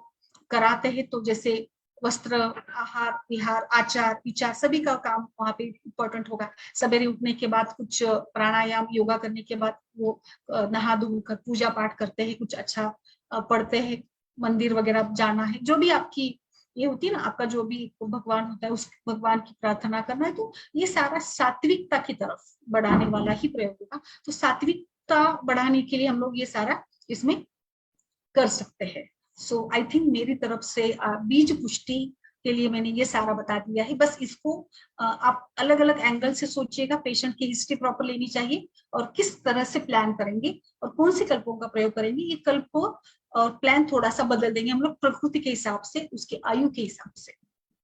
Speaker 1: कराते हैं तो जैसे वस्त्र, आहार, विहार, आचार, विचार, सभी का काम वहां पे इम्पोर्टेंट होगा। सवेरे उठने के बाद कुछ प्राणायाम, योगा करने के बाद वो नहा धोकर पूजा पाठ करते हैं, कुछ अच्छा पढ़ते हैं, मंदिर वगैरह जाना है, जो भी आपकी ये होती है ना, आपका जो भी भगवान होता है उस भगवान की प्रार्थना करना है। तो ये सारा सात्विकता की तरफ बढ़ाने वाला ही प्रयोग होगा। तो सात्विकता बढ़ाने के लिए हम लोग ये सारा इसमें कर सकते हैं। सो आई थिंक मेरी तरफ से बीज पुष्टि के लिए मैंने ये सारा बता दिया है। बस इसको आप अलग अलग एंगल से सोचिएगा। पेशेंट की हिस्ट्री प्रॉपर लेनी चाहिए और किस तरह से प्लान करेंगे और कौन से कल्पों का प्रयोग करेंगे। ये कल्प और प्लान थोड़ा सा बदल देंगे हम लोग प्रकृति के हिसाब से, उसके आयु के हिसाब से,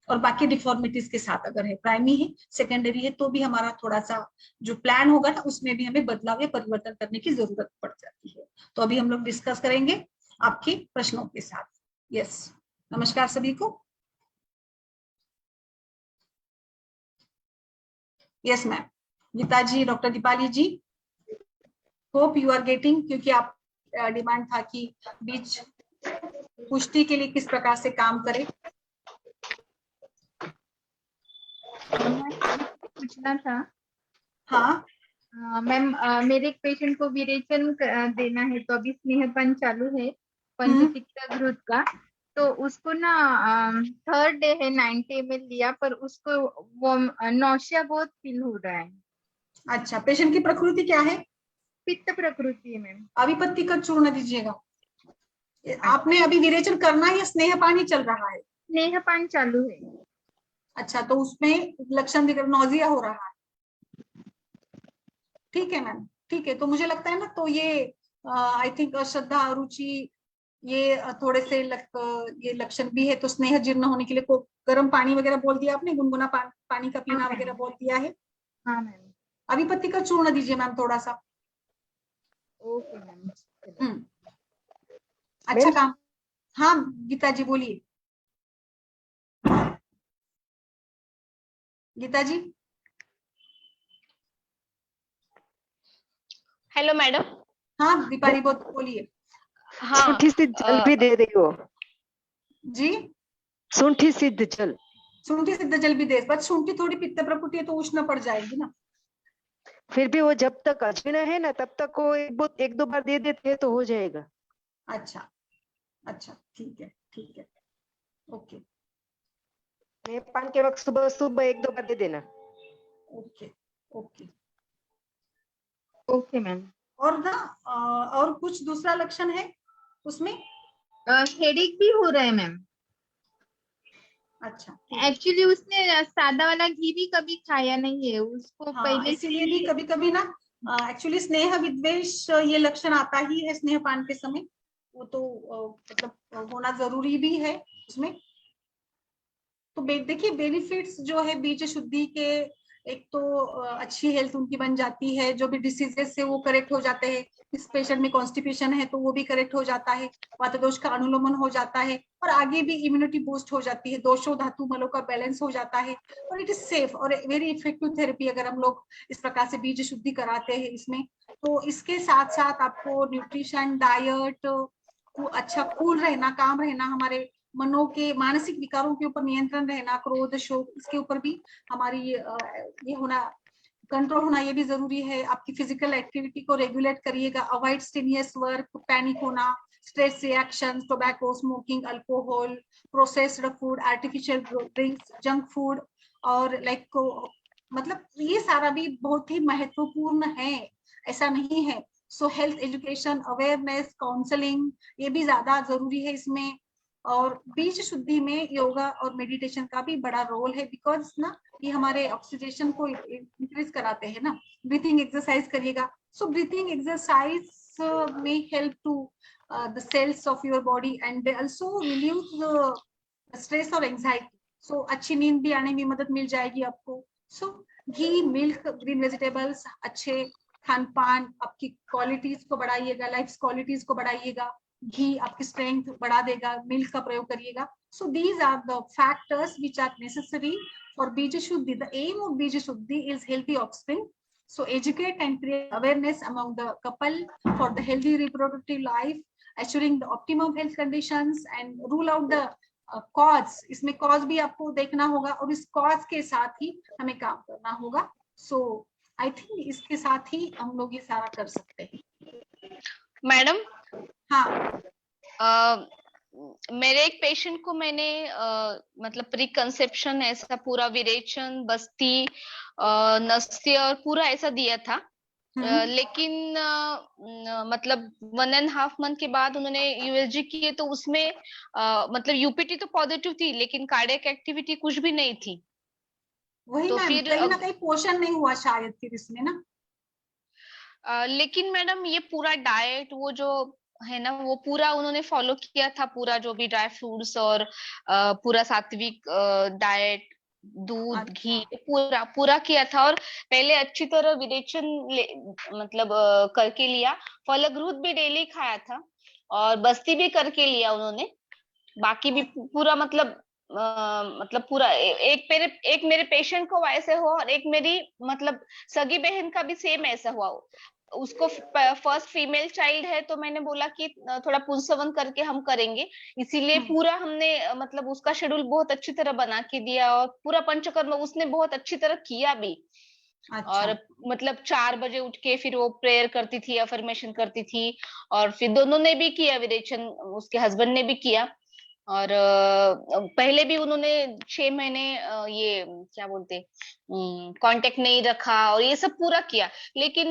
Speaker 1: और बाकी डिफॉर्मिटीज के साथ। अगर है प्राइमरी है, सेकेंडरी है, तो भी हमारा थोड़ा सा जो प्लान होगा ना उसमें भी हमें बदलाव या परिवर्तन करने की जरूरत पड़ जाती है। तो अभी हम लोग डिस्कस करेंगे आपके प्रश्नों के साथ। यस, नमस्कार सभी को। Yes ma'am, Geeta ji, doctor Deepali ji, hope you are getting, क्योंकि आप डिमांड था कि बीज पुष्टि के लिए किस प्रकार से काम करें।
Speaker 2: मैम पूछना था।
Speaker 1: हाँ।
Speaker 2: मैम मेरे एक पेशेंट को विरेचन देना है, तो अभी स्नेहपान चालू है
Speaker 1: हम्म।
Speaker 2: पंचसिक्का घृत का। तो उसको ना थर्ड डे है, 90 ml लिया, पर उसको वो नौशिया बहुत फील हो रहा है।
Speaker 1: अच्छा, पेशेंट की प्रकृति क्या है?
Speaker 2: पित्त प्रकृति है मैम।
Speaker 1: अभिपत्ति का चूर्ण दीजिएगा।
Speaker 2: अच्छा,
Speaker 1: आपने अभी विरेचन करना है या स्नेहपान ही चल रहा है?
Speaker 2: स्नेहपान चालू है।
Speaker 1: अच्छा, तो उसमें लक्षण दिख रहा, नौजिया हो रहा है। ठीक है मैम, ठीक है। तो मुझे लगता है ना, तो ये आई थिंक अश्रद्धा, अरुचि, ये थोड़े से ये लक्षण भी है। तो स्नेह जीर्ण होने के लिए को गर्म पानी वगैरह बोल दिया आपने, गुनगुना पानी का
Speaker 2: हाँ
Speaker 1: पीना वगैरह
Speaker 2: मैम।
Speaker 1: बोल दिया है।
Speaker 2: हाँ मैम।
Speaker 1: अभिपत्ति का चूर्ण दीजिए मैम थोड़ा सा।
Speaker 2: Okay ma'am.
Speaker 1: हम्म। अच्छा
Speaker 3: मैम
Speaker 1: काम। हाँ गीता जी बोलिए। गीता जी।
Speaker 4: Hello madam.
Speaker 1: हाँ दीपाली बोलिए।
Speaker 4: हाँ
Speaker 3: सूंठी सिद्ध जल भी दे रही हो।
Speaker 1: जी।
Speaker 3: सूंठी सिद्ध जल।
Speaker 1: शुंठी सिद्ध जल भी दे, बस शुंठी थोड़ी पित्त प्रकृति है तो उष्ण पड़ जाएगी ना।
Speaker 3: फिर भी वो जब तक अजीर्ण है ना तब तक वो एक दो बार दे देते हैं तो हो जाएगा।
Speaker 1: अच्छा अच्छा, ठीक है ठीक है। ओके
Speaker 3: पान के वक्त सुबह सुबह एक दो बार दे देना।
Speaker 1: Okay okay.
Speaker 2: Okay ma'am.
Speaker 1: और ना और कुछ दूसरा लक्षण है उसमें?
Speaker 2: हेडेक भी हो रहा है मैम।
Speaker 1: अच्छा ठीक है।
Speaker 2: एक्चुअली उसने सादा वाला घी भी कभी खाया नहीं है, उसको
Speaker 1: हाँ,
Speaker 2: पहले से
Speaker 1: इसीलिए भी
Speaker 2: ही।
Speaker 1: कभी कभी ना एक्चुअली स्नेह विद्वेष ये लक्षण आता ही है स्नेहपान के समय। वो तो मतलब होना जरूरी भी है उसमें। तो देखिए बेनिफिट्स जो है बीज शुद्धि के, एक तो अच्छी हेल्थ उनकी बन जाती है, जो भी डिसीजेस से वो करेक्ट हो जाते हैं। इस पेशेंट में कॉन्स्टिपेशन है तो वो भी करेक्ट हो जाता है, वातदोष का अनुलोमन हो जाता है, और आगे भी इम्यूनिटी बूस्ट हो जाती है, दोषों धातु मलों का बैलेंस हो जाता है, और इट इज सेफ और वेरी इफेक्टिव थेरेपी अगर हम लोग इस प्रकार से बीज शुद्धि कराते हैं इसमें। तो इसके साथ साथ आपको न्यूट्रिशन, डाइट, अच्छा कूल रहना, काम रहना, हमारे मनों के मानसिक विकारों के ऊपर नियंत्रण रहना, क्रोध शोक, इसके ऊपर भी हमारी ये होना, कंट्रोल होना, ये भी जरूरी है। आपकी फिजिकल एक्टिविटी को रेगुलेट करिएगा, अवॉइड स्ट्रेनियस वर्क, पैनिक होना, stress reaction, tobacco, smoking, alcohol, processed food, artificial drinks, junk food, और लाइक को मतलब ये सारा भी बहुत ही महत्वपूर्ण है, ऐसा नहीं है। सो हेल्थ एजुकेशन, अवेयरनेस, काउंसलिंग, ये भी ज्यादा जरूरी है इसमें। और बीज शुद्धि में योगा और मेडिटेशन का भी बड़ा रोल है, बिकॉज ना ये हमारे ऑक्सीडेशन को इंक्रीज कराते हैं ना। ब्रीथिंग एक्सरसाइज करिएगा। सो ब्रीथिंग एक्सरसाइज में help to the cells of your body and they also relieve stress और एंजाइटी। सो अच्छी नींद भी आने में मदद मिल जाएगी आपको। सो घी, मिल्क, ग्रीन वेजिटेबल्स, अच्छे खान पान आपकी क्वालिटीज को बढ़ाइएगा, लाइफ क्वालिटीज को बढ़ाइएगा। घी आपकी स्ट्रेंथ बढ़ा देगा, मिल्क का प्रयोग करिएगा। So these are the factors which are necessary for बीज शुद्धि। द एम ऑफ बीज शुद्धि is healthy offspring. So educate and create awareness among the couple for the healthy reproductive life, assuring the optimum health conditions and rule out the cause. इसमें cause भी आपको देखना होगा और इस cause के साथ ही हमें काम करना होगा. So I think इसके साथ ही हम लोग ये सारा कर सकते हैं.
Speaker 4: मैडम,
Speaker 1: हाँ
Speaker 4: मेरे एक पेशेंट को मैंने मतलब प्री कंसेप्शन ऐसा पूरा विरेचन, बस्ती, नस्य और पूरा ऐसा दिया था। लेकिन मतलब 1.5 मंथ के बाद उन्होंने यूएसजी किए तो उसमें मतलब यूपीटी तो पॉजिटिव थी लेकिन कार्डियक एक्टिविटी कुछ भी नहीं थी।
Speaker 1: वही
Speaker 4: तो
Speaker 1: मैम,
Speaker 4: फिर
Speaker 1: कहीं ना कहीं पोषण नहीं हुआ शायद फिर इसमें ना।
Speaker 4: लेकिन मैडम ये पूरा डाइट वो जो है ना वो पूरा उन्होंने फॉलो किया था, पूरा जो भी ड्राई फ्रूट्स और पूरा सात्विक डाइट, दूध,
Speaker 1: अच्छा
Speaker 4: घी, पूरा पूरा किया था। और पहले अच्छी तरह विरेचन मतलब करके लिया, फलग्रुत भी डेली खाया था और बस्ती भी करके लिया उन्होंने। बाकी भी पूरा मतलब पूरा एक मेरे पेशेंट को वैसे हुआ और एक मेरी मतलब सगी बहन का भी सेम ऐसा हुआ। उसको फर्स्ट फीमेल चाइल्ड है, तो मैंने बोला कि थोड़ा पुंसवन करके हम करेंगे, इसीलिए पूरा हमने मतलब उसका शेड्यूल बहुत अच्छी तरह बना के दिया, और पूरा पंचकर्म उसने बहुत अच्छी तरह किया भी।
Speaker 1: अच्छा।
Speaker 4: और मतलब 4 बजे उठ के फिर वो प्रेयर करती थी, अफर्मेशन करती थी, और फिर दोनों ने भी किया विरेचन, उसके हस्बैंड ने भी किया। और पहले भी उन्होंने 6 महीने ये क्या बोलते कांटेक्ट नहीं रखा और ये सब पूरा किया, लेकिन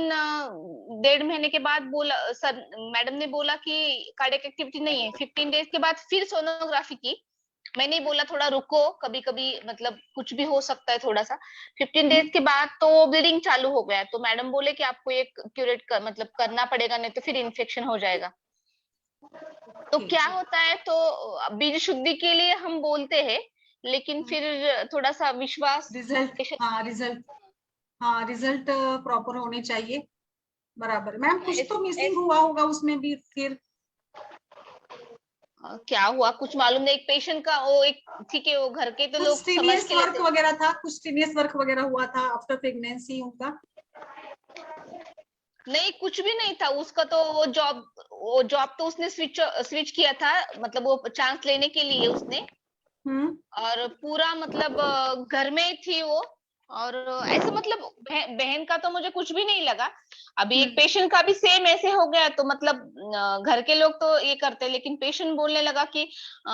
Speaker 4: 1.5 महीने के बाद बोला सर, मैडम ने बोला कि कार्डियक एक्टिविटी नहीं है। 15 डेज के बाद फिर सोनोग्राफी की। मैंने बोला थोड़ा रुको, कभी कभी मतलब कुछ भी हो सकता है थोड़ा सा। 15 डेज के बाद तो ब्लीडिंग चालू हो गया, तो मैडम बोले कि आपको ये क्यूरेट मतलब करना पड़ेगा, नहीं तो फिर इन्फेक्शन हो जाएगा। तो क्या होता है, तो बीज शुद्धि के लिए हम बोलते हैं, लेकिन फिर थोड़ा सा विश्वास
Speaker 1: रिजल्ट, हाँ रिजल्ट प्रॉपर होने चाहिए। बराबर मैम, कुछ तो मिसिंग हुआ होगा उसमें भी फिर।
Speaker 4: क्या हुआ कुछ मालूम नहीं। एक पेशेंट का वो एक ठीक है, वो घर के तो लोग समझ के
Speaker 1: वर्क
Speaker 4: लेते।
Speaker 1: वगैरह था, कुछ स्टीनियस वर्क वगैरह हुआ था आफ्टर प्रेगनेंसी उनका?
Speaker 4: नहीं, कुछ भी नहीं था उसका। तो वो जॉब तो उसने स्विच किया था, मतलब वो चांस लेने के लिए उसने। और पूरा मतलब घर में ही थी वो। और ऐसे मतलब बहन का तो मुझे कुछ भी नहीं लगा। अभी एक पेशेंट का भी सेम ऐसे हो गया, तो मतलब घर के लोग तो ये करते हैं, लेकिन पेशेंट बोलने लगा कि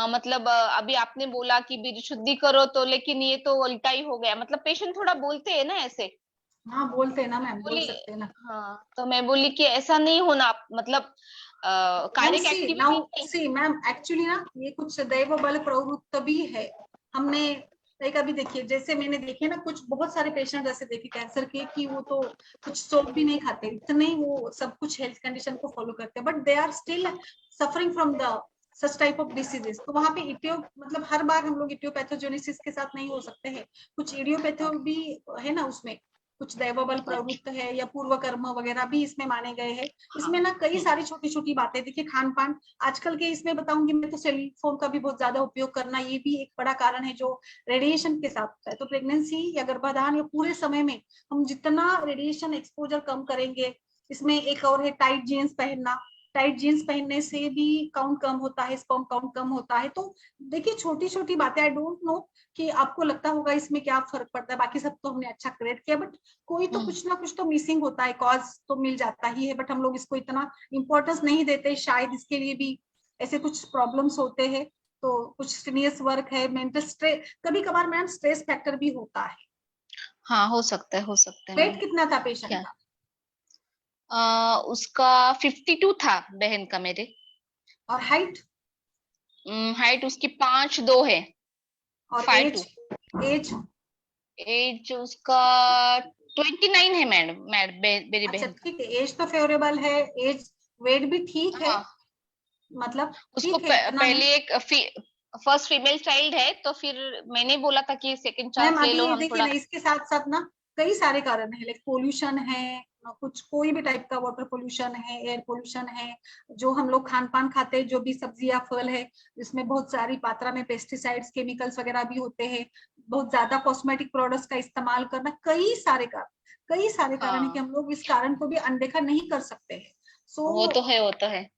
Speaker 4: मतलब अभी आपने बोला कि बीज शुद्धि करो, तो लेकिन ये तो उल्टा ही हो गया। मतलब पेशेंट थोड़ा बोलते हैं ना ऐसे।
Speaker 1: हाँ बोलते हैं ना मैम, बोल
Speaker 4: बोली
Speaker 1: सकते हैं ना।
Speaker 4: हाँ, तो मैं बोली कि ऐसा नहीं होना, मतलब कार्डियक एक्टिविटी।
Speaker 1: सी मैम, एक्चुअली ना ये कुछ दैव बल प्रवृत्त भी है। हमने कभी देखिए, जैसे मैंने देखे ना कुछ बहुत सारे पेशेंट ऐसे देखे कैंसर के, कि वो तो कुछ सोप भी नहीं खाते, इतने वो सब कुछ हेल्थ कंडीशन को फॉलो करते हैं, but they are still suffering from the such type of diseases. तो वहां पे इटियो मतलब हर बार हम लोग इटियोपैथोजेनेसिस के साथ नहीं हो सकते हैं, कुछ इडियोपैथो भी है ना उसमें, कुछ दैव बल प्रवृत्त है या पूर्व कर्म वगैरह भी इसमें माने गए हैं। इसमें ना कई सारी छोटी छोटी बातें, देखिए खान पान आजकल के इसमें बताऊंगी मैं, तो सेल फोन का भी बहुत ज्यादा उपयोग करना, ये भी एक बड़ा कारण है जो रेडिएशन के साथ होता है। तो प्रेगनेंसी या गर्भाधान या पूरे समय में हम जितना रेडिएशन एक्सपोजर कम करेंगे, इसमें एक और है टाइट जीन्स पहनना। टाइट जीन्स पहनने से भी काउंट कम होता है, स्पर्म काउंट कम होता है। तो देखिए छोटी छोटी बातें, आई डोंट नो कि आपको लगता होगा इसमें क्या फर्क पड़ता है, बाकी सब तो हमने अच्छा क्रिएट किया, बट कोई तो कुछ ना कुछ तो मिसिंग होता है, कॉज तो मिल जाता ही है, बट हम लोग इसको इतना इम्पोर्टेंस नहीं देते, शायद इसके लिए भी ऐसे कुछ प्रॉब्लम्स होते हैं। तो कुछ स्ट्रेनियस वर्क है, मेंटल स्ट्रेस, कभी कभार मैम स्ट्रेस फैक्टर भी होता है।
Speaker 4: हाँ, हो सकता है, हो सकता है।
Speaker 1: वेट कितना था पेशेंट
Speaker 4: क्या
Speaker 1: का?
Speaker 4: उसका 52 था, बहन का मेरे।
Speaker 1: और हाइट?
Speaker 4: हाइट उसकी 5'2" है।
Speaker 1: और
Speaker 4: 5'2".
Speaker 1: एज?
Speaker 4: एज उसका 29 है मैडम, मेरी
Speaker 1: अच्छा
Speaker 4: बहन का।
Speaker 1: ठीक है, एज तो फेवरेबल है, एज, वेट भी ठीक है,
Speaker 4: हाँ,
Speaker 1: मतलब
Speaker 4: उसको
Speaker 1: ठीक है, इतना नहीं।
Speaker 4: पहले एक फर्स्ट फीमेल चाइल्ड है, तो फिर मैंने बोला था कि सेकंड
Speaker 1: मैम
Speaker 4: चांस ले लो
Speaker 1: अभी
Speaker 4: हम
Speaker 1: देखिए
Speaker 4: थोड़ा।
Speaker 1: ना, इसके साथ साथ ना कई सारे कारण है, लाइक पोल्यूशन है, कुछ कोई भी टाइप का वाटर पोल्यूशन है, एयर पोल्यूशन है, जो हम लोग खान पान खाते हैं, जो भी सब्जियां फल है, इसमें बहुत सारी मात्रा में पेस्टिसाइड्स केमिकल्स वगैरह भी होते हैं, बहुत ज्यादा कॉस्मेटिक प्रोडक्ट्स का इस्तेमाल करना, कई सारे कारण है कि
Speaker 4: हाँ,
Speaker 1: हम लोग इस कारण को भी अनदेखा नहीं कर सकते हैं।
Speaker 4: वो तो
Speaker 1: सो
Speaker 4: है, वो तो है।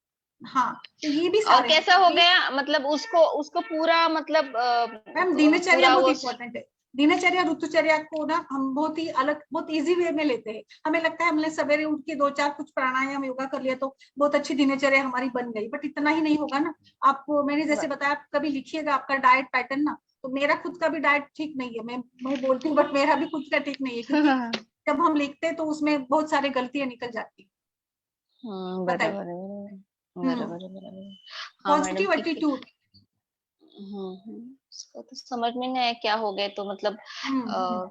Speaker 1: हाँ, तो ये भी
Speaker 4: और
Speaker 1: सारे हैं
Speaker 4: कैसा
Speaker 1: तो
Speaker 4: हो
Speaker 1: अभी।
Speaker 4: गया, मतलब उसको उसको पूरा मतलब
Speaker 1: मैम दिनचर्या
Speaker 4: पूरा
Speaker 1: बहुत
Speaker 4: वो
Speaker 1: इंपॉर्टेंट है। दिनचर्या ऋतुचर्या को ना हम बहुत ही अलग, बहुत इजी वे में लेते हैं। हमें लगता है हमने सवेरे उठ के 2-4 कुछ प्राणायाम योगा कर लिया तो बहुत अच्छी दिनचर्या हमारी बन गई, बट इतना ही नहीं होगा ना। आपको मैंने जैसे बताया, आप कभी लिखिएगा आपका डाइट पैटर्न ना, तो मेरा खुद का भी डाइट ठीक नहीं है, मैं बोलती हूँ, बट मेरा भी खुद का ठीक नहीं है, क्योंकि जब हम लिखते हैं तो उसमें बहुत सारी गलतियां निकल जाती है। बताइए।
Speaker 4: बराबर है, बराबर है, बराबर है। हाँ मैडम,
Speaker 1: पॉजिटिव
Speaker 4: ठीक है।
Speaker 1: एटीट्यूड।
Speaker 4: उसका तो समझ में नहीं आया क्या हो गया, तो मतलब
Speaker 1: हम्म।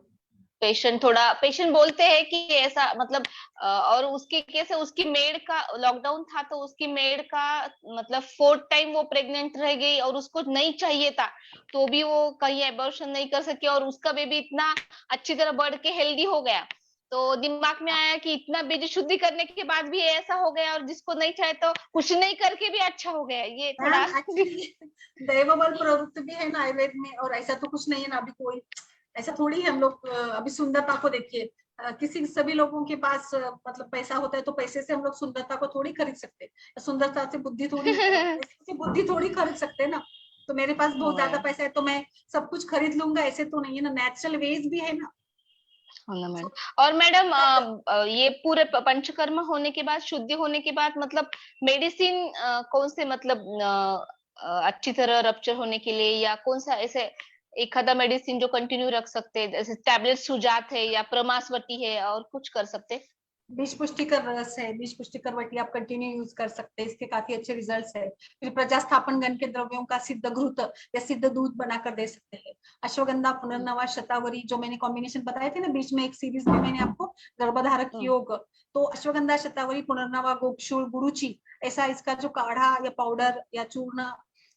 Speaker 4: पेशेंट बोलते हैं कि ऐसा मतलब और उसके कैसे उसकी मेड का लॉकडाउन था, तो उसकी मेड का मतलब 4th टाइम वो प्रेग्नेंट रह गई, और उसको नहीं चाहिए था, तो भी वो कहीं एबॉर्शन नहीं कर सकी, और उसका बेबी इतना अच्छी तरह बढ़ के हेल्दी हो गया। तो दिमाग में आया कि इतना बीज शुद्धि करने के बाद भी ऐसा हो गया, और जिसको नहीं चाहे तो कुछ नहीं करके भी अच्छा हो गया, ये थोड़ा।
Speaker 1: मैम एक्चुअली दैव बल प्रवृत्ति भी है ना आयुर्वेद में, और ऐसा तो कुछ नहीं है ना, अभी कोई ऐसा थोड़ी है हम लोग। अभी सुंदरता को देखिए, किसी सभी लोगों के पास मतलब पैसा होता है, तो पैसे से हम लोग सुंदरता को थोड़ी खरीद सकते हैं, सुंदरता से बुद्धि थोड़ी पैसे से बुद्धि थोड़ी खरीद सकते हैं ना। तो मेरे पास बहुत ज्यादा पैसा है तो मैं सब कुछ खरीद लूंगा, ऐसे तो नहीं है ना, नेचुरल वेज भी है ना।
Speaker 4: हाँ ना मैडम। और मैडम ये पूरे पंचकर्म होने के बाद, शुद्धि होने के बाद, मतलब मेडिसिन कौन से, मतलब अच्छी तरह रप्चर होने के लिए, या कौन सा ऐसे एक आधा मेडिसिन जो कंटिन्यू रख सकते हैं, जैसे टैबलेट सुजात है या प्रमासवती है, और कुछ कर सकते हैं?
Speaker 1: बीज पुष्टिकर रस है, बीज पुष्टिकर वटी आप कंटिन्यू यूज कर सकते हैं, इसके काफी अच्छे रिजल्ट्स है। फिर प्रजास्थापन गण के द्रव्यों का सिद्ध घृत या सिद्ध दूध बनाकर दे सकते हैं। अश्वगंधा, पुनर्नवा, शतावरी, जो मैंने कॉम्बिनेशन बताए थे ना बीच में, एक सीरीज में मैंने आपको गर्भधारक योग, तो अश्वगंधा, शतावरी, पुनर्नवा, गोक्षुर, गुरुचि, ऐसा इसका जो काढ़ा या पाउडर या चूर्ण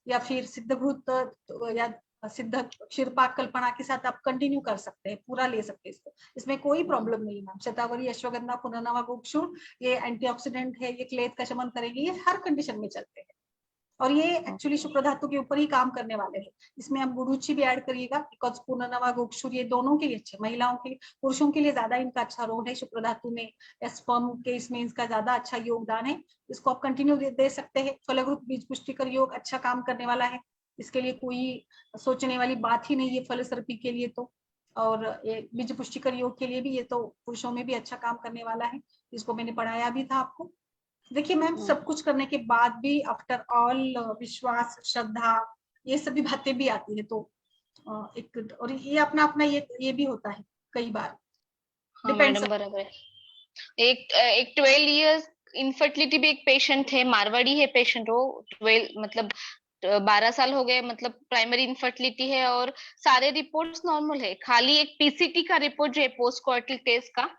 Speaker 1: या फिर सिद्ध घृत या सिद्ध क्षीरपाक कल्पना के साथ आप कंटिन्यू कर सकते हैं, पूरा ले सकते हैं इसको, इसमें कोई प्रॉब्लम नहीं है मैम। शतावरी, अश्वगंधा, पुनर्नवा, गोक्षुर, ये एंटीऑक्सीडेंट है, ये क्लेद का शमन करेंगे, ये हर कंडीशन में चलते हैं। और ये एक्चुअली शुक्र धातु के ऊपर ही काम करने वाले हैं। इसमें आप गुरुचि भी ऐड करिएगा, बिकॉज पुनर्नवा, गोक्षुर ये दोनों के लिए अच्छे, महिलाओं के लिए, पुरुषों के लिए ज्यादा इनका अच्छा रोल है शुक्र धातु में, स्पर्म के इसमें इसका ज्यादा अच्छा योगदान है। इसको आप कंटिन्यू दे सकते हैं। फलगुत बीज पुष्टिकर योग अच्छा काम करने वाला है, इसके लिए कोई सोचने वाली बात ही नहीं है फलसर्पी के लिए तो। और ये बीज पुष्टिकर योग के लिए भी ये तो पुरुषों में भी अच्छा काम करने वाला है, इसको मैंने पढ़ाया भी था आपको। देखिए मैम, सब कुछ करने के बाद भी आफ्टर ऑल विश्वास, श्रद्धा, ये सभी बातें भी आती है, तो एक और ये अपना अपना ये भी होता है कई बार।
Speaker 4: हाँ
Speaker 1: डिपेंड्स।
Speaker 4: मैडम, बराबर है। एक 12 इयर्स इनफर्टिलिटी भी एक पेशेंट है, मारवाड़ी है पेशेंट, वो 12 मतलब 12 साल हो गए, मतलब प्राइमरी इनफर्टिलिटी है, और सारे रिपोर्ट्स नॉर्मल है, खाली एक पीसीटी का रिपोर्ट जो है पोस्ट कॉर्टल टेस्ट का,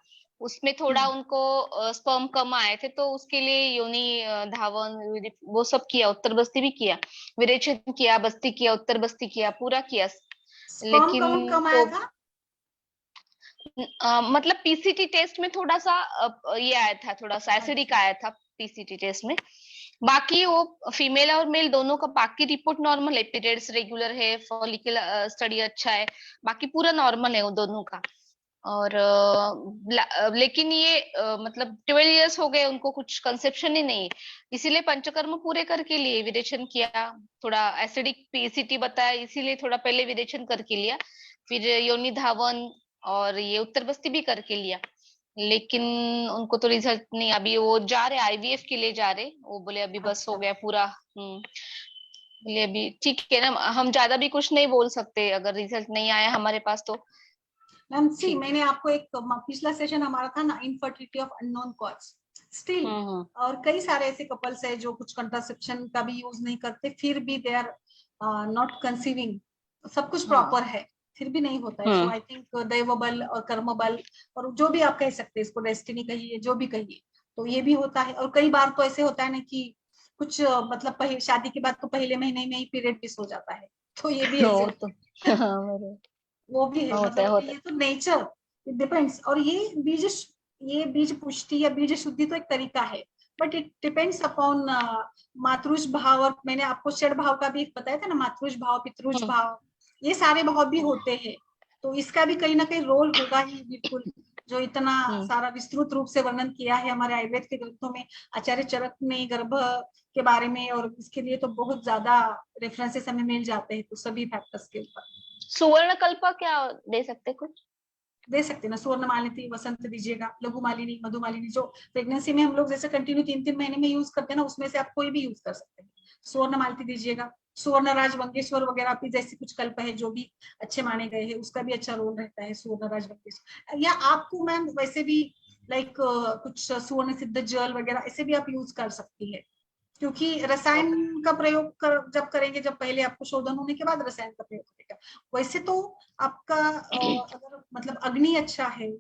Speaker 4: उसमें थोड़ा उनको स्पर्म कम आए थे, तो उसके लिए योनि धावन वो सब किया, उत्तर बस्ती भी किया, विरेचन किया, बस्ती किया, उत्तर बस्ती किया, पूरा किया,
Speaker 1: स्पर्म
Speaker 4: लेकिन
Speaker 1: काउंट कम आया था?
Speaker 4: मतलब पीसीटी टेस्ट में थोड़ा सा ये आया था, थोड़ा सा एसिडिक आया था पीसीटी टेस्ट में। बाकी वो फीमेल और मेल दोनों का बाकी रिपोर्ट नॉर्मल है, पीरियड्स रेगुलर है, फॉलिकल स्टडी अच्छा है, बाकी पूरा नॉर्मल है वो दोनों का। और लेकिन ये मतलब 12 इयर्स हो गए, उनको कुछ कंसेप्शन ही नहीं, इसीलिए पंचकर्म पूरे करके लिए विरेचन किया, थोड़ा एसिडिक पीसीटी बताया, इसीलिए थोड़ा पहले विरेचन करके लिया, फिर योनि धावन और ये उत्तर बस्ती भी करके लिया, लेकिन उनको तो रिजल्ट नहीं। अभी वो जा रहे आईवीएफ के लिए जा रहे, वो बोले अभी बस हो गया पूरा। बोले अभी ठीक है ना, हम ज्यादा भी कुछ नहीं बोल सकते अगर रिजल्ट नहीं आया हमारे पास तो।
Speaker 1: मैम सी, मैंने आपको एक पिछला सेशन हमारा था ना, infertility of unknown cause still, और कई सारे ऐसे कपल्स है जो कुछ कंट्रासेप्शन का भी यूज नहीं करते, फिर भी दे आर नॉट कंसीविंग, सब कुछ प्रॉपर है, फिर भी नहीं होता है। सो आई थिंक दैव बल और कर्म बल, और जो भी आप कह सकते हैं इसको, डेस्टिनी कहिए, जो भी कहिए, तो ये भी होता है। और कई बार तो ऐसे होता है ना कि कुछ मतलब शादी के बाद तो पहले महीने में ही पीरियड मिस हो जाता है, तो ये भी ऐसे वो भी है, मतलब ये तो नेचर, इट डिपेंड्स। और ये बीज पुष्टि या बीज शुद्धि तो एक तरीका है, बट इट डिपेंड्स अपॉन मातृष भाव, और मैंने आपको षड भाव का भी बताया था ना, मातृष भाव, पितृष भाव, ये सारे भाव भी होते हैं, तो इसका भी कहीं ना कहीं रोल होगा ही, बिल्कुल, जो इतना सारा विस्तृत रूप से वर्णन किया है हमारे आयुर्वेद के ग्रंथों में, आचार्य चरक ने गर्भ के बारे में, और इसके लिए तो बहुत ज्यादा रेफरेंसेस हमें मिल जाते हैं, तो सभी फैक्टर्स के ऊपर।
Speaker 4: सुवर्ण कल्प क्या दे सकते, कुछ
Speaker 1: दे सकते ना, स्वर्ण मालिनी, वसंत दीजिएगा, लघु मालिनी, मधु मालिनी, जो प्रेगनेंसी में हम लोग जैसे कंटिन्यू 3-3 महीने में यूज करते हैं ना, उसमें से आप कोई भी यूज कर सकते हैं। स्वर्ण मालिनी दीजिएगा, स्वर्ण राज वंकेश्वर वगैरह भी जैसे कुछ कल्प है जो भी अच्छे माने गए हैं, उसका भी अच्छा रोल रहता है स्वर्ण राज वंकेश्वर। या आपको मैम वैसे भी लाइक कुछ स्वर्ण सिद्ध जल वगैरह ऐसे भी आप यूज कर सकती है, क्योंकि रसायन का प्रयोग जब करेंगे, जब पहले आपको शोधन होने के बाद रसायन का प्रयोग करेगा। वैसे तो आपका अगर मतलब अग्नि अच्छा है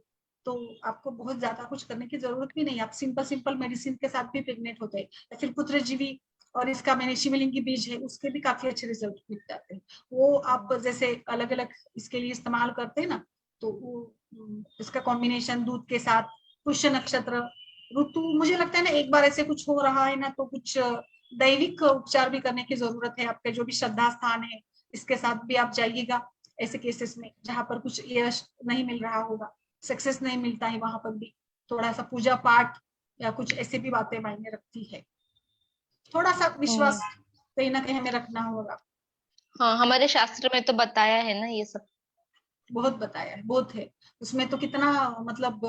Speaker 1: तो आपको बहुत ज्यादा कुछ करने की जरूरत भी नहीं, आप सिंपल मेडिसिन के साथ भी प्रेग्नेंट होते हैं। या फिर पुत्रजीवी, और इसका मैंने शिवलिंगी बीज है, उसके भी काफी अच्छे रिजल्ट मिल जाते हैं। वो आप जैसे अलग अलग इसके लिए इस्तेमाल करते हैं ना, तो वो इसका कॉम्बिनेशन दूध के साथ, पुष्य नक्षत्र, ऋतु, मुझे लगता है ना एक बार ऐसे कुछ हो रहा है ना, तो कुछ दैविक उपचार भी करने की जरूरत है। आपके जो भी श्रद्धा स्थान है, इसके साथ भी आप जाइएगा ऐसे केसेस में जहां पर कुछ यश नहीं मिल रहा होगा, सक्सेस नहीं मिलता है वहां पर भी थोड़ा सा पूजा पाठ या कुछ ऐसी भी बातें मायने रखती है। थोड़ा सा विश्वास कहीं ना कहीं हमें रखना होगा।
Speaker 4: हाँ, हमारे शास्त्र में तो बताया है ना ये सब।
Speaker 1: बहुत बताया है, बहुत है उसमें तो कितना मतलब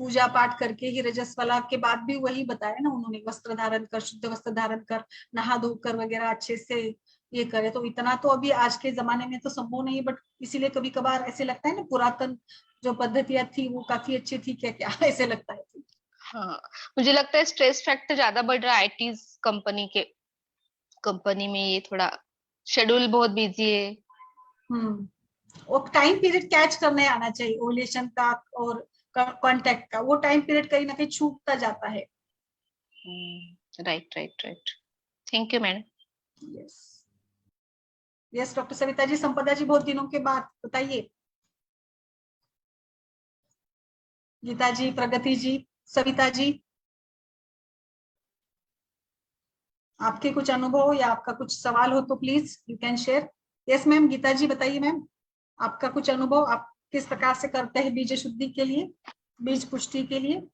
Speaker 1: पूजा पाठ करके ही रजस्वला के बाद भी वही बताया ना उन्होंने, वस्त्र धारण कर, शुद्ध वस्त्र धारण कर, नहा धोकर वगैरह अच्छे से ये करे। तो इतना तो अभी आज के जमाने में तो संभव नहीं, बट इसीलिए कभी कभार ऐसे लगता है ना पुरातन जो पद्धतियां थी वो काफी अच्छी थी क्या क्या ऐसे लगता है।
Speaker 4: हाँ, मुझे लगता है स्ट्रेस फैक्टर ज्यादा बढ़ रहा है आईटी कंपनी में। ये थोड़ा शेड्यूल बहुत बिजी है।
Speaker 1: और टाइम पीरियड कैच करने आना चाहिए ओलेशन का और कांटेक्ट का, वो टाइम पीरियड कहीं ना कहीं छूटता जाता है।
Speaker 4: Right right right. Thank you madam.
Speaker 1: Yes yes doctor Savita ji, Sampada ji बहुत दिनों के बाद, बताइए। गीता जी, प्रगति जी, सविता जी, आपके कुछ अनुभव या आपका कुछ सवाल हो तो please you can share. Yes ma'am, Geeta ji बताइए मैम, आपका कुछ अनुभव, आप किस प्रकार से करते हैं बीज शुद्धि के लिए, बीज पुष्टि के लिए।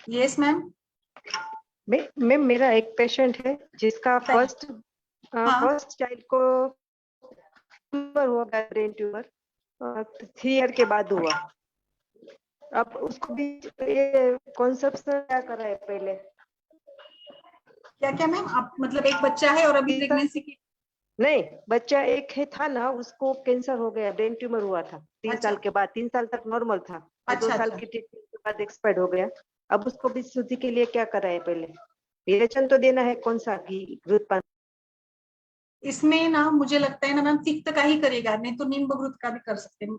Speaker 1: Yes ma'am.
Speaker 3: मैम मेरा एक पेशेंट है जिसका फर्स्ट
Speaker 1: हाँ
Speaker 3: चाइल्ड को ट्यूमर हुआ, ब्रेन ट्यूमर 3 ईयर के बाद हुआ। अब उसको भी ये कॉन्सेप्शन क्या करा है पहले?
Speaker 1: क्या क्या मैम, आप मतलब एक बच्चा है और अभी प्रेगनेंसी की?
Speaker 3: नहीं, बच्चा एक है था ना, उसको कैंसर हो गया, ब्रेन ट्यूमर हुआ था 3
Speaker 1: अच्छा।
Speaker 3: साल के बाद। 3 साल तक नॉर्मल था, और 2
Speaker 1: अच्छा
Speaker 3: साल
Speaker 1: अच्छा।
Speaker 3: की ट्रीटमेंट के बाद एक्सपायर्ड हो गया। अब उसको भी शुद्धि के लिए क्या करा है पहले? विरेचन तो देना है, कौन सा घी घृत पान?
Speaker 1: इसमें ना मुझे लगता है ना मैम तिक्त का ही करेगा, नहीं तो नींब घृत का भी कर सकते हैं।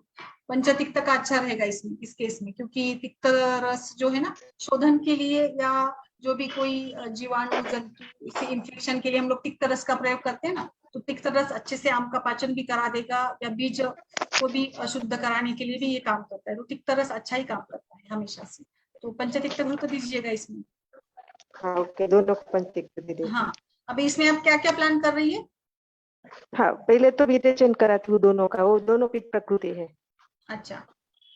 Speaker 1: पंचतिक्त का अच्छा रहेगा इसमें, इस केस में, क्योंकि तिक्त रस जो है ना शोधन के लिए या जो भी कोई जीवाणु जंतु इसे इन्फेक्शन के लिए हम लोग तिक्त रस का प्रयोग करते हैं ना, तो तिक्त रस अच्छे से आम का पाचन भी करा देगा, या बीज को भी अशुद्ध कराने के लिए भी ये काम करता है। तो तिक्त रस अच्छा ही काम करता है हमेशा से, तो पंचतिक्त घृत दीजिएगा इसमें।
Speaker 3: हाँ ओके, दोनों को पंचतिक्त दे देती
Speaker 1: हाँ,
Speaker 3: हूँ।
Speaker 1: अभी इसमें आप क्या क्या प्लान कर रही है?
Speaker 3: हाँ, पहले तो विरेचन कराती हूँ दोनों का, वो दोनों पित्त प्रकृति है।
Speaker 1: अच्छा,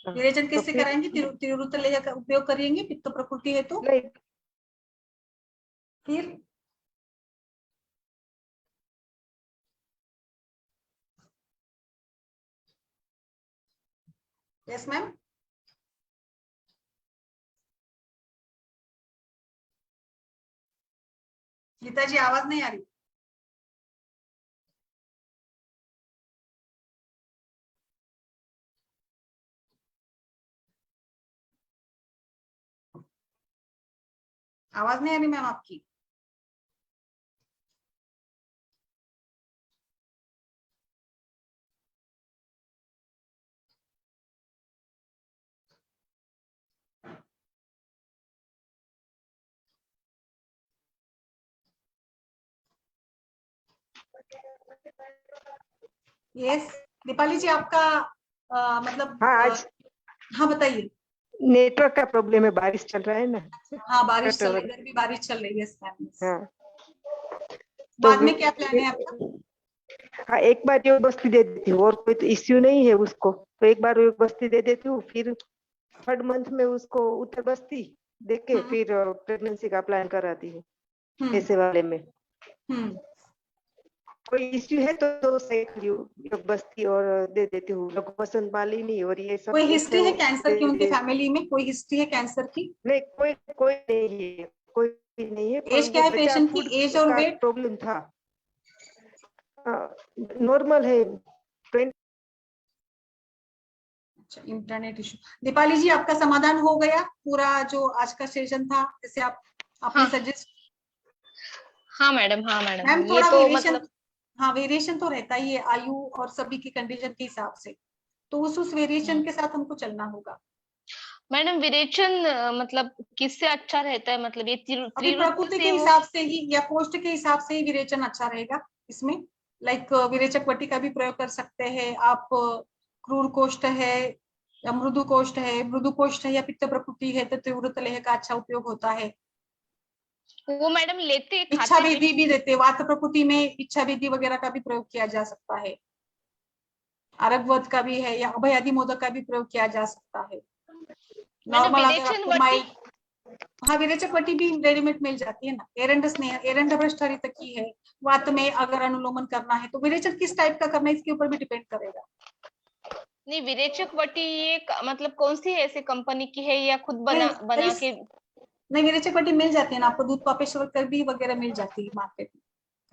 Speaker 3: हाँ,
Speaker 1: विरेचन
Speaker 3: तो
Speaker 1: कैसे
Speaker 3: फिर
Speaker 1: कराएंगे? तिरुवृत्त का उपयोग करेंगे, पित्त प्रकृति है तो?
Speaker 3: नहीं,
Speaker 1: फिर यस मैम। गीता जी आवाज नहीं आ रही। आवाज नहीं आ रही मैम आपकी। यस दीपाली जी, आपका मतलब
Speaker 3: हाँ आज
Speaker 1: हाँ बताइए।
Speaker 3: नेटवर्क का प्रॉब्लम है, बारिश चल रहा है ना।
Speaker 1: हाँ बारिश चल रही,
Speaker 3: कट-
Speaker 1: इधर भी बारिश चल रही है इस टाइम।
Speaker 3: हाँ तो
Speaker 1: बाद में क्या प्लान है आपका?
Speaker 3: हाँ, एक बार योग बस्ती दे देती हूँ, और कोई तो इश्यू नहीं है उसको, तो एक बार योग बस्ती दे देती हूँ, फिर 3rd मंथ में उसको उत्तर बस्ती देके फिर प्रेगनेंसी का प्लान कराती हूँ
Speaker 1: हम्म
Speaker 3: ऐसे वाले में।
Speaker 1: हम्म
Speaker 3: कोई इश्यू है तो योग बस्ती और दे देती हूँ, लघु वसंत मालिनी और ये सब
Speaker 1: कोई
Speaker 3: ऐसे
Speaker 1: हिस्ट्री है कैंसर की उनकी फैमिली में? कोई हिस्ट्री है कैंसर की?
Speaker 3: नहीं, कोई कोई नहीं है, कोई नहीं है, पर
Speaker 1: एज
Speaker 3: वो
Speaker 1: क्या है
Speaker 3: बच्चा
Speaker 1: पेशेंट की,
Speaker 3: फूड
Speaker 1: एज और
Speaker 3: का
Speaker 1: वेट?
Speaker 3: प्रॉब्लम था। नॉर्मल है 20।
Speaker 1: अच्छा, इंटरनेट इशू। दीपाली जी आपका समाधान हो गया पूरा जो आज का सेशन था, जैसे आपने
Speaker 4: हाँ
Speaker 1: सजेस्ट?
Speaker 4: हाँ मैडम, हाँ मैडम,
Speaker 1: मैम
Speaker 4: ये
Speaker 1: थोड़ा
Speaker 4: तो
Speaker 1: वेरिएशन,
Speaker 4: मतलब
Speaker 1: हाँ वेरिएशन तो रहता ही है आयु और सभी की कंडीशन के हिसाब से, तो उस वेरिएशन के साथ हमको चलना होगा।
Speaker 4: मैडम विरेचन मतलब किससे अच्छा रहता है? मतलब ये
Speaker 1: अभी
Speaker 4: त्रिवृत्त
Speaker 1: प्रकृति के
Speaker 4: से वो?
Speaker 1: हिसाब से ही या कोष्ठ के हिसाब से ही विरेचन अच्छा रहेगा इसमें। लाइक विरेचक वटी का भी प्रयोग कर सकते हैं आप, क्रूर कोष्ठ है, या मृदु कोष्ठ है या पित्त प्रकृति है तो तीव्रत लेह का अच्छा उपयोग होता है।
Speaker 4: वो मैडम लेते
Speaker 1: इच्छा
Speaker 4: खाते
Speaker 1: भेदी भी देते हैं, वात प्रकृति में इच्छा भेदी वगैरह का भी प्रयोग किया जा सकता है, अरगवत का भी है या अभयादि मोदक का भी प्रयोग किया जा सकता है।
Speaker 4: मैडम
Speaker 1: नॉर्मल अगर
Speaker 4: विरेचन
Speaker 1: आपको
Speaker 4: वटी
Speaker 1: माइल्ड, हाँ विरेचक वटी भी रेडीमेड मिल जाती है ना। एरंड भ्रष्ट हरितकी है, वात में अगर अनुलोमन करना है तो विरेचक किस टाइप का करना है इसके ऊपर भी डिपेंड करेगा।
Speaker 4: नहीं, विरेचक वटी ये मतलब कौन सी ऐसी कंपनी की है या खुद बना के?
Speaker 1: नहीं विरेचक वटी मिल जाती है ना आपको, दूध पापेश्वर कर भी वगैरह मिल जाती है मार्केट में,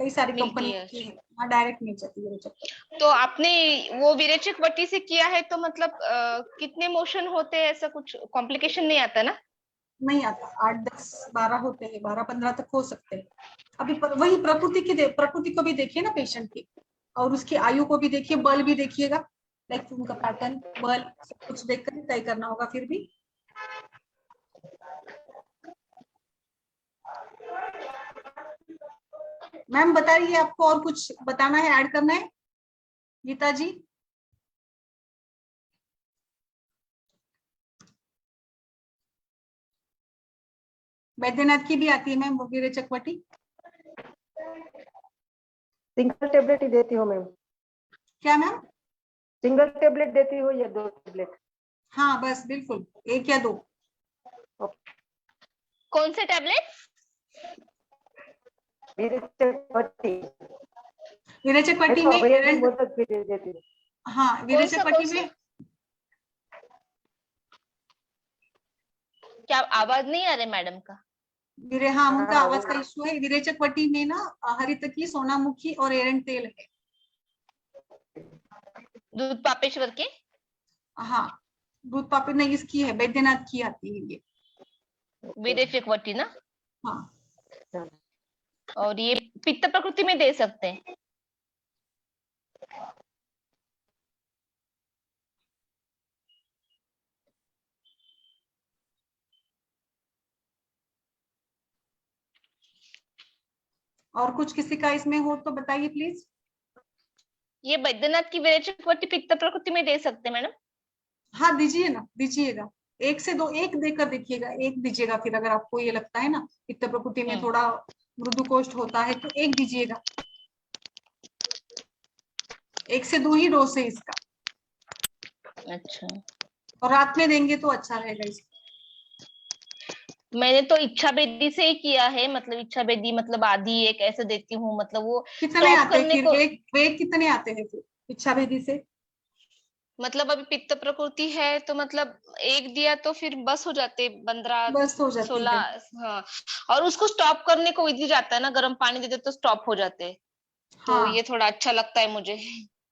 Speaker 1: कई सारी
Speaker 4: मिलती
Speaker 1: कंपनी
Speaker 4: है?
Speaker 1: की है, हाँ डायरेक्ट मिल जाती है विरेचक वटी।
Speaker 4: तो आपने वो विरेचक वटी से किया है तो मतलब कितने मोशन होते हैं, ऐसा कुछ कॉम्प्लिकेशन नहीं आता ना?
Speaker 1: नहीं आता, 8 10 12 होते हैं, 12 15 तक हो सकते हैं। अभी वही प्रकृति को भी देखिए ना पेशेंट की, और उसकी आयु को भी देखिए, बल भी देखिएगा, लाइक उनका पैटर्न बल सब कुछ देखकर तय करना होगा फिर भी। मैम बताइए, आपको और कुछ बताना है, ऐड करना है गीता जी? वैद्यनाथ की भी आती है मैम वो विरेचक वटी?
Speaker 3: सिंगल टेबलेट ही देती हो मैम?
Speaker 1: क्या मैम?
Speaker 3: सिंगल टेबलेट देती हो या 2 टेबलेट?
Speaker 1: हाँ बस बिल्कुल 1 या 2।
Speaker 4: कौन से टैबलेट?
Speaker 3: विरेचक वटी
Speaker 1: में
Speaker 3: अभयादि मोदक भी दे देती हो?
Speaker 1: हाँ विरेचक वटी में
Speaker 4: क्या आवाज नहीं आ रही मैडम का?
Speaker 1: हाँ उनका आवाज का इशू है। विरेचक वटी में ना हरितकी, सोनामुखी और एरंड तेल है।
Speaker 4: दूध पापेश्वर के?
Speaker 1: हाँ दूध पापे नहीं, इसकी है वैद्यनाथ की आती है ये।
Speaker 4: विरेचक वटी ना?
Speaker 1: हाँ
Speaker 4: और ये पित्त प्रकृति में दे सकते हैं?
Speaker 1: और कुछ किसी का इसमें हो तो बताइए प्लीज।
Speaker 4: ये बैद्यनाथ की विरेचक वटी पित्त प्रकृति में दे सकते हैं मैडम?
Speaker 1: हाँ दीजिए ना, दीजिएगा 1 से 2, 1 देकर देखिएगा, 1 दीजिएगा। फिर अगर आपको ये लगता है ना पित्त प्रकृति में थोड़ा मृदु कोष्ठ होता है तो 1 दीजिएगा, 1 से 2 ही डोज है इसका।
Speaker 4: अच्छा,
Speaker 1: और रात में देंगे तो अच्छा रहेगा इसका।
Speaker 4: मैंने तो इच्छा बेदी से ही किया है, मतलब इच्छा बेदी मतलब आधी एक ऐसे देती हूँ, मतलब वो
Speaker 1: कितने आते हैं
Speaker 4: करने
Speaker 1: फिर
Speaker 4: को।
Speaker 1: वेग कितने आते हैं फिर इच्छा भेदी से?
Speaker 4: मतलब अभी पित्त प्रकृति है तो मतलब एक दिया तो फिर बस हो जाते 15
Speaker 1: बस हो जाती है।
Speaker 4: 16। हाँ, और उसको स्टॉप करने को इजी जाता है ना, गर्म पानी देते तो स्टॉप हो जाते हैं, तो
Speaker 1: हाँ
Speaker 4: ये थोड़ा अच्छा लगता है मुझे।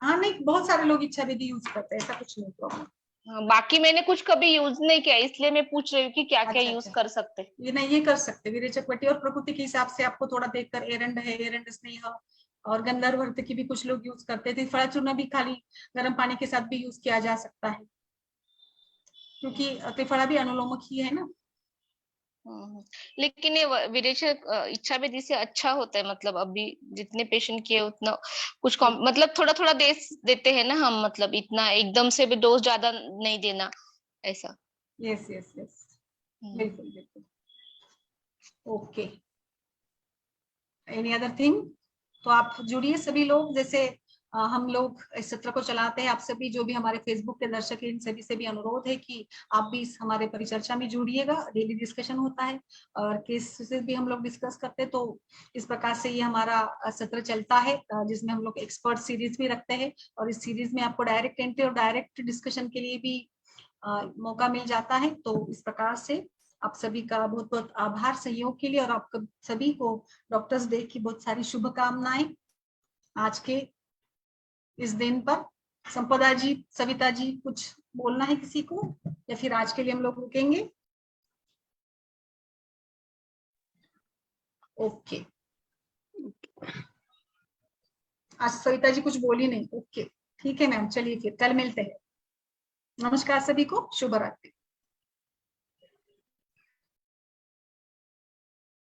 Speaker 1: हाँ नहीं बहुत सारे लोग इच्छा विधि यूज करते हैं, ऐसा कुछ नहीं प्रॉब्लम।
Speaker 4: हाँ, बाकी मैंने कुछ कभी यूज नहीं किया, इसलिए मैं पूछ रही हूँ कि क्या क्या
Speaker 1: अच्छा
Speaker 4: यूज
Speaker 1: अच्छा,
Speaker 4: कर सकते।
Speaker 1: ये नहीं ये कर सकते विरेचक वटी, और प्रकृति के हिसाब से आपको थोड़ा देखकर एरंड है, एरंड स्नेह और गंधर्व की भी कुछ लोग यूज करते थे। फड़ा चूर्ण भी खाली गर्म पानी के साथ भी यूज किया जा सकता है, क्योंकि त्रिफला भी अनुलोमक ही है ना।
Speaker 4: लेकिन ये विरेचक इच्छा विधि से अच्छा होता है, मतलब अभी जितने पेशेंट किए उतना कुछ मतलब थोड़ा थोड़ा देते हैं ना हम, मतलब इतना एकदम से भी डोज ज्यादा नहीं देना, ऐसा।
Speaker 1: यस यस यस, बिल्कुल बिल्कुल। Okay, any other thing? तो आप जुड़िए सभी लोग, जैसे हम लोग इस सत्र को चलाते हैं, आप सभी जो भी हमारे फेसबुक के दर्शक हैं इन सभी से भी अनुरोध है कि आप भी इस हमारे परिचर्चा में जुड़िएगा। डेली डिस्कशन होता है और केसेस भी हम लोग डिस्कस करते हैं। तो इस प्रकार से ये हमारा सत्र चलता है, जिसमें हम लोग एक्सपर्ट सीरीज भी रखते हैं, और इस सीरीज में आपको डायरेक्ट एंट्री और डायरेक्ट डिस्कशन के लिए भी मौका मिल जाता है। तो इस प्रकार से आप सभी का बहुत बहुत आभार सहयोग के लिए, और आप सभी को डॉक्टर्स डे की बहुत सारी शुभकामनाएं आज के इस दिन पर। संपदा जी, सविता जी, कुछ बोलना है किसी को, या फिर आज के लिए हम लोग रुकेंगे? ओके, आज सविता जी कुछ बोली नहीं। ओके ठीक है मैम, चलिए फिर कल मिलते हैं। नमस्कार सभी को, शुभ रात्रि।